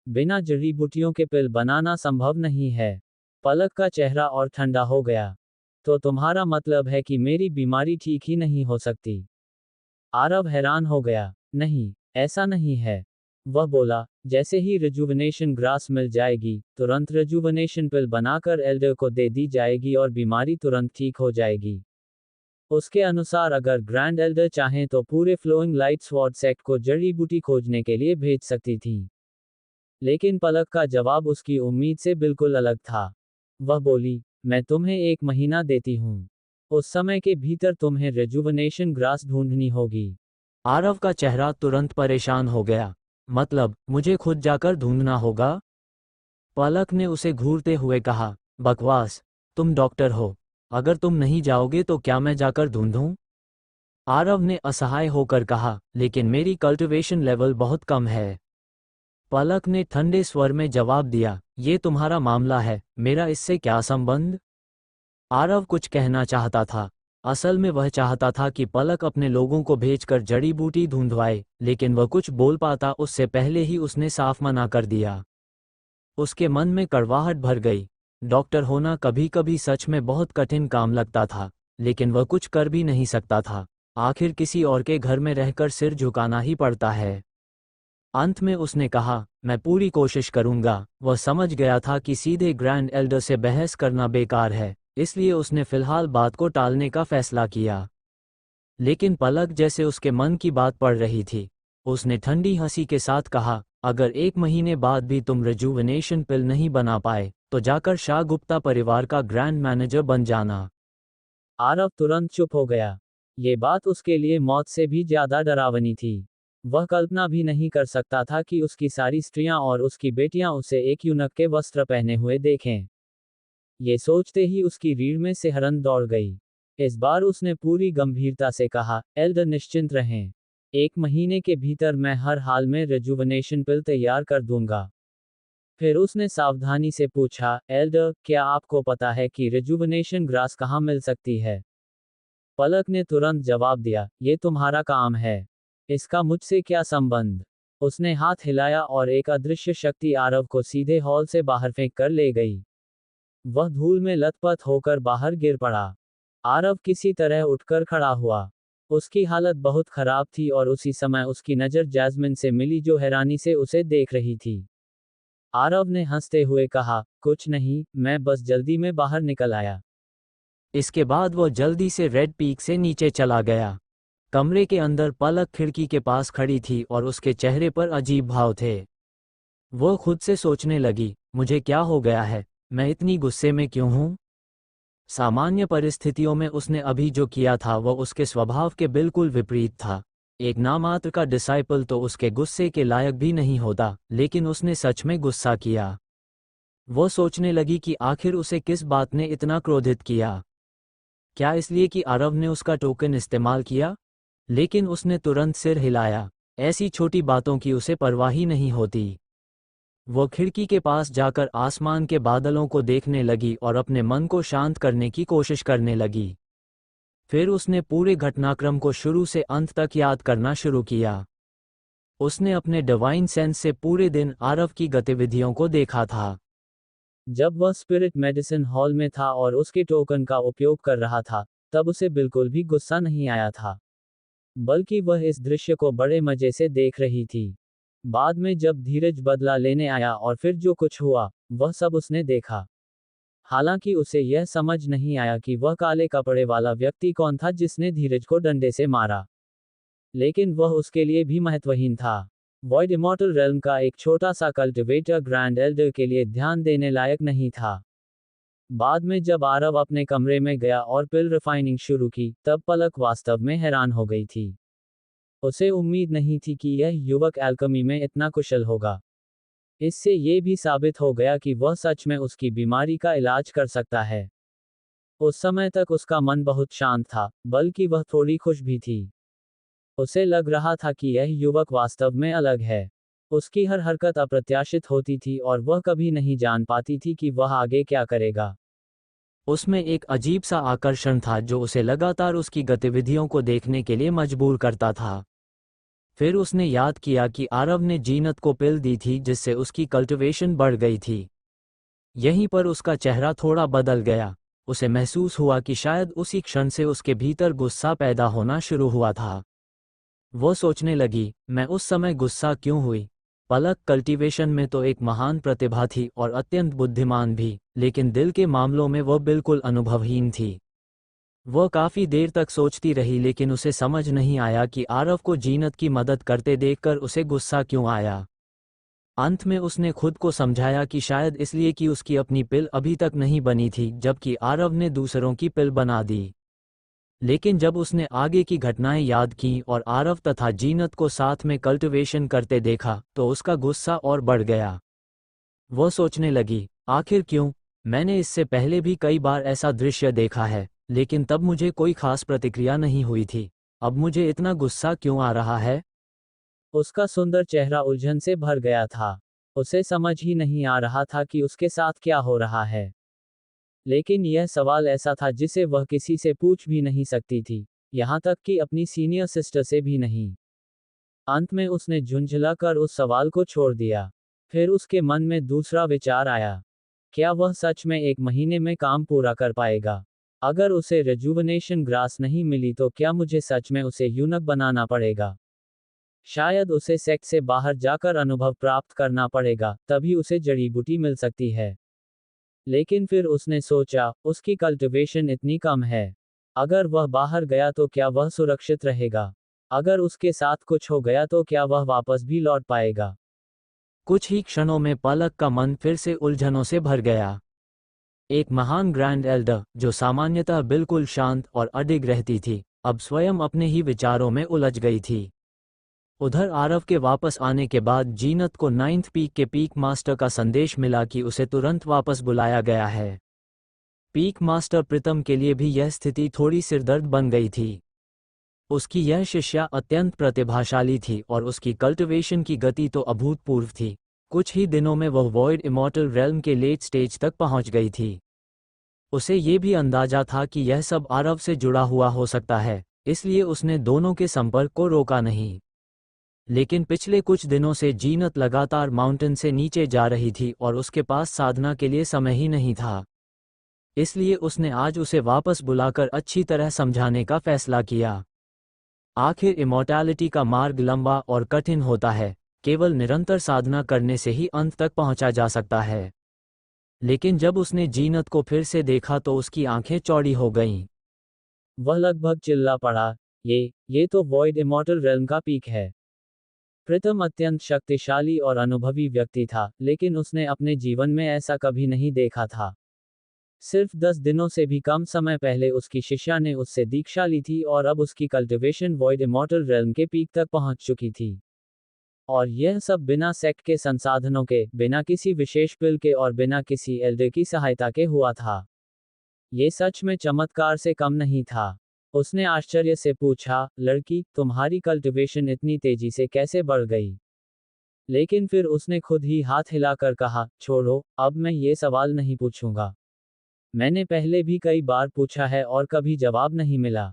बिना जड़ी बूटियों के पिल बनाना संभव नहीं है। पलक का चेहरा और ठंडा हो गया। तो तुम्हारा मतलब है कि मेरी बीमारी ठीक ही नहीं हो सकती? आरव हैरान हो गया। नहीं, ऐसा नहीं है। वह बोला, जैसे ही रिजुवनेशन ग्रास मिल जाएगी, तुरंत रिजुवनेशन पिल बनाकर एल्डर को दे दी जाएगी और बीमारी तुरंत ठीक हो जाएगी। उसके अनुसार अगर ग्रैंड एल्डर चाहें तो पूरे फ्लोइंग लाइट स्वॉर्ड सेक्ट को जड़ी बूटी खोजने के लिए भेज सकती थी। लेकिन पलक का जवाब उसकी उम्मीद से बिल्कुल अलग था। वह बोली, मैं तुम्हें 1 महीना देती हूँ। उस समय के भीतर तुम्हें रेजुवनेशन ग्रास ढूंढनी होगी। आरव का चेहरा तुरंत परेशान हो गया। मतलब, मुझे खुद जाकर ढूंढना होगा? पलक ने उसे घूरते हुए कहा, बकवास, तुम डॉक्टर हो। अगर तुम नहीं जाओगे तो क्या मैं जाकर ढूंढूं? आरव ने असहाय होकर कहा, लेकिन मेरी कल्टिवेशन लेवल बहुत कम है। पलक ने ठंडे स्वर में जवाब दिया, ये तुम्हारा मामला है, मेरा इससे क्या संबंध? आरव कुछ कहना चाहता था। असल में वह चाहता था कि पलक अपने लोगों को भेजकर जड़ी बूटी ढूंढवाए, लेकिन वह कुछ बोल पाता उससे पहले ही उसने साफ मना कर दिया। उसके मन में कड़वाहट भर गई। डॉक्टर होना कभी कभी सच में बहुत कठिन काम लगता था, लेकिन वह कुछ कर भी नहीं सकता था। आखिर किसी और के घर में रहकर सिर झुकाना ही पड़ता है। अंत में उसने कहा, मैं पूरी कोशिश करूंगा। वह समझ गया था कि सीधे ग्रैंड एल्डर से बहस करना बेकार है, इसलिए उसने फिलहाल बात को टालने का फैसला किया। लेकिन पलक जैसे उसके मन की बात पड़ रही थी। उसने ठंडी हंसी के साथ कहा, अगर 1 महीने बाद भी तुम रिजुविनेशन पिल नहीं बना पाए, तो जाकर शाह गुप्ता परिवार का ग्रैंड मैनेजर बन जाना। आरव तुरंत चुप हो गया। ये बात उसके लिए मौत से भी ज्यादा डरावनी थी। वह कल्पना भी नहीं कर सकता था कि उसकी सारी स्त्रियां और उसकी बेटियां उसे एक यूनक के वस्त्र पहने हुए देखें। ये सोचते ही उसकी रीढ़ में सिहरन दौड़ गई। इस बार उसने पूरी गंभीरता से कहा, एल्डर निश्चिंत रहें। 1 महीने के भीतर मैं हर हाल में रिजुविनेशन पिल तैयार कर दूंगा। फिर उसने सावधानी से पूछा, एल्डर, क्या आपको पता है कि रिजुविनेशन ग्रास कहाँ मिल सकती है? पलक ने तुरंत जवाब दिया, ये तुम्हारा काम है। इसका मुझसे क्या संबंध? उसने हाथ हिलाया और एक अदृश्य शक्ति आरव को सीधे हॉल से बाहर फेंक कर ले गई। वह धूल में लथपथ होकर बाहर गिर पड़ा। आरव किसी तरह उठकर खड़ा हुआ। उसकी हालत बहुत खराब थी और उसी समय उसकी नज़र जैस्मिन से मिली, जो हैरानी से उसे देख रही थी। आरव ने हंसते हुए कहा, कुछ नहीं, मैं बस जल्दी में बाहर निकल आया। इसके बाद वह जल्दी से रेड पीक से नीचे चला गया। कमरे के अंदर पलक खिड़की के पास खड़ी थी और उसके चेहरे पर अजीब भाव थे। वो खुद से सोचने लगी, मुझे क्या हो गया है, मैं इतनी गुस्से में क्यों हूँ? सामान्य परिस्थितियों में उसने अभी जो किया था वह उसके स्वभाव के बिल्कुल विपरीत था। एक नामात्र का डिसाइपल तो उसके गुस्से के लायक भी नहीं होता, लेकिन उसने सच में गुस्सा किया। वो सोचने लगी कि आखिर उसे किस बात ने इतना क्रोधित किया। क्या इसलिए कि आरव ने उसका टोकन इस्तेमाल किया? लेकिन उसने तुरंत सिर हिलाया। ऐसी छोटी बातों की उसे परवाह ही नहीं होती। वो खिड़की के पास जाकर आसमान के बादलों को देखने लगी और अपने मन को शांत करने की कोशिश करने लगी। फिर उसने पूरे घटनाक्रम को शुरू से अंत तक याद करना शुरू किया। उसने अपने डिवाइन सेंस से पूरे दिन आरव की गतिविधियों को देखा था। जब वह स्पिरिट मेडिसिन हॉल में था और उसके टोकन का उपयोग कर रहा था, तब उसे बिल्कुल भी गुस्सा नहीं आया था, बल्कि वह इस दृश्य को बड़े मजे से देख रही थी। बाद में जब धीरज बदला लेने आया और फिर जो कुछ हुआ, वह सब उसने देखा। हालांकि उसे यह समझ नहीं आया कि वह काले कपड़े वाला व्यक्ति कौन था जिसने धीरज को डंडे से मारा। लेकिन वह उसके लिए भी महत्वहीन था। वॉइड इमॉर्टल रेल्म का एक छोटा सा कल्टिवेटर ग्रैंड एल्डर के लिए ध्यान देने लायक नहीं था। बाद में जब आरव अपने कमरे में गया और पिल रिफाइनिंग शुरू की, तब पलक वास्तव में हैरान हो गई थी। उसे उम्मीद नहीं थी कि यह युवक एल्केमी में इतना कुशल होगा। इससे ये भी साबित हो गया कि वह सच में उसकी बीमारी का इलाज कर सकता है। उस समय तक उसका मन बहुत शांत था, बल्कि वह थोड़ी खुश भी थी। उसे लग रहा था कि यह युवक वास्तव में अलग है। उसकी हर हरकत अप्रत्याशित होती थी और वह कभी नहीं जान पाती थी कि वह आगे क्या करेगा। उसमें एक अजीब सा आकर्षण था जो उसे लगातार उसकी गतिविधियों को देखने के लिए मजबूर करता था। फिर उसने याद किया कि आरव ने जीनत को पिल दी थी जिससे उसकी कल्टिवेशन बढ़ गई थी। यहीं पर उसका चेहरा थोड़ा बदल गया। उसे महसूस हुआ कि शायद उसी क्षण से उसके भीतर गुस्सा पैदा होना शुरू हुआ था। वो सोचने लगी, मैं उस समय गुस्सा क्यों हुई? पलक कल्टीवेशन में तो एक महान प्रतिभा थी और अत्यंत बुद्धिमान भी, लेकिन दिल के मामलों में वह बिल्कुल अनुभवहीन थी। वह काफी देर तक सोचती रही, लेकिन उसे समझ नहीं आया कि आरव को जीनत की मदद करते देखकर उसे गुस्सा क्यों आया। अंत में उसने खुद को समझाया कि शायद इसलिए कि उसकी अपनी पिल अभी तक नहीं बनी थी, जबकि आरव ने दूसरों की पिल बना दी। लेकिन जब उसने आगे की घटनाएं याद की और आरव तथा जीनत को साथ में कल्टिवेशन करते देखा, तो उसका गुस्सा और बढ़ गया। वो सोचने लगी, आखिर क्यों? मैंने इससे पहले भी कई बार ऐसा दृश्य देखा है, लेकिन तब मुझे कोई खास प्रतिक्रिया नहीं हुई थी। अब मुझे इतना गुस्सा क्यों आ रहा है? उसका सुंदर चेहरा उलझन से भर गया था। उसे समझ ही नहीं आ रहा था कि उसके साथ क्या हो रहा है। लेकिन यह सवाल ऐसा था जिसे वह किसी से पूछ भी नहीं सकती थी, यहाँ तक कि अपनी सीनियर सिस्टर से भी नहीं। अंत में उसने झुंझला कर उस सवाल को छोड़ दिया। फिर उसके मन में दूसरा विचार आया। क्या वह सच में 1 महीने में काम पूरा कर पाएगा? अगर उसे रेजुवेनेशन ग्रास नहीं मिली तो क्या मुझे सच में उसे यूनक बनाना पड़ेगा? शायद उसे सेक्स से बाहर जाकर अनुभव प्राप्त करना पड़ेगा, तभी उसे जड़ी बूटी मिल सकती है। लेकिन फिर उसने सोचा, उसकी कल्टीवेशन इतनी कम है। अगर वह बाहर गया तो क्या वह सुरक्षित रहेगा? अगर उसके साथ कुछ हो गया तो क्या वह वापस भी लौट पाएगा? कुछ ही क्षणों में पलक का मन फिर से उलझनों से भर गया। एक महान ग्रैंड एल्डर, जो सामान्यतः बिल्कुल शांत और अडिग रहती थी, अब स्वयं अपने ही विचारों में उलझ गई थी। उधर आरव के वापस आने के बाद जीनत को 9th पीक के पीक मास्टर का संदेश मिला कि उसे तुरंत वापस बुलाया गया है। पीक मास्टर प्रीतम के लिए भी यह स्थिति थोड़ी सिरदर्द बन गई थी। उसकी यह शिष्या अत्यंत प्रतिभाशाली थी और उसकी कल्टिवेशन की गति तो अभूतपूर्व थी। कुछ ही दिनों में वह वॉइड इमॉर्टल रेल्म के लेट स्टेज तक पहुंच गई थी। उसे ये भी अंदाजा था कि यह सब आरव से जुड़ा हुआ हो सकता है, इसलिए उसने दोनों के संपर्क को रोका नहीं। लेकिन पिछले कुछ दिनों से जीनत लगातार माउंटेन से नीचे जा रही थी और उसके पास साधना के लिए समय ही नहीं था। इसलिए उसने आज उसे वापस बुलाकर अच्छी तरह समझाने का फैसला किया। आखिर इमॉर्टैलिटी का मार्ग लंबा और कठिन होता है, केवल निरंतर साधना करने से ही अंत तक पहुंचा जा सकता है। लेकिन जब उसने जीनत को फिर से देखा तो उसकी आंखें चौड़ी हो गईं। वह लगभग चिल्ला पड़ा, ये तो वॉइड इमॉर्टल रेल्म का पीक है। प्रीतम अत्यंत शक्तिशाली और अनुभवी व्यक्ति था, लेकिन उसने अपने जीवन में ऐसा कभी नहीं देखा था। सिर्फ 10 दिनों से भी कम समय पहले उसकी शिष्या ने उससे दीक्षा ली थी और अब उसकी कल्टीवेशन वॉइड इमॉर्टल रेल्म के पीक तक पहुंच चुकी थी। और यह सब बिना सेक्ट के संसाधनों के, बिना किसी विशेष पिल के और बिना किसी एल्डर की सहायता के हुआ था। ये सच में चमत्कार से कम नहीं था। उसने आश्चर्य से पूछा, लड़की, तुम्हारी कल्टीवेशन इतनी तेजी से कैसे बढ़ गई? लेकिन फिर उसने खुद ही हाथ हिलाकर कहा, छोड़ो, अब मैं ये सवाल नहीं पूछूंगा। मैंने पहले भी कई बार पूछा है और कभी जवाब नहीं मिला।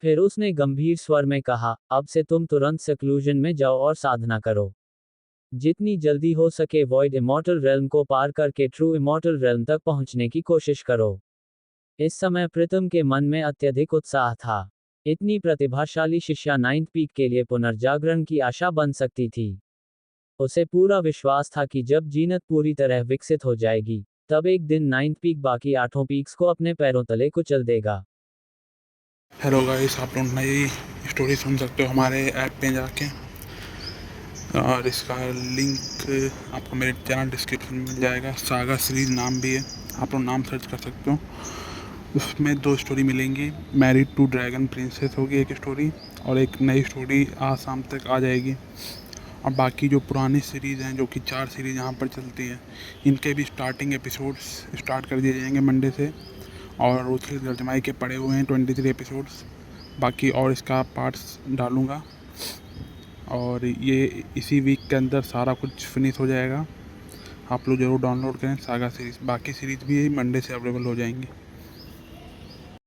फिर उसने गंभीर स्वर में कहा, अब से तुम तुरंत सेक्लूजन में जाओ और साधना करो। जितनी जल्दी हो सके वॉइड इमॉर्टल रेल्म को पार करके ट्रू इमॉर्टल रेल्म तक पहुंचने की कोशिश करो। इस समय प्रीतम के मन में अत्यधिक उत्साह था। इतनी प्रतिभाशाली शिष्या 9th पीक के लिए पुनर्जागरण की आशा बन सकती थी। उसे पूरा विश्वास था कि जब जीनत पूरी तरह विकसित हो जाएगी, तब एक दिन 9th पीक बाकी 8 पीक्स को अपने पैरों तले कुचल देगा। हेलो गाइस, आप लोग नई स्टोरी सुन सकते हो हमारे ऐप पे जाके, और इसका लिंक आपको मेरे चैनल डिस्क्रिप्शन में मिल जाएगा। सागा सीरीज नाम भी है, आप लोग नाम सर्च कर सकते हो। उसमें 2 स्टोरी मिलेंगी। मैरिड टू ड्रैगन प्रिंसेस होगी एक स्टोरी, और एक नई स्टोरी आज शाम तक आ जाएगी। और बाकी जो पुरानी सीरीज़ हैं, जो कि 4 सीरीज़ यहाँ पर चलती हैं, इनके भी स्टार्टिंग एपिसोड्स स्टार्ट कर दिए जाएंगे मंडे से। और उसके तर्जमाई के पड़े हुए हैं 23 एपिसोड्स। बाकी और इसका पार्ट्स डालूँगा, और ये इसी वीक के अंदर सारा कुछ फिनिश हो जाएगा। आप लोग ज़रूर डाउनलोड करें सागा सीरीज़। बाकी सीरीज़ भी मंडे से अवेलेबल हो जाएंगी।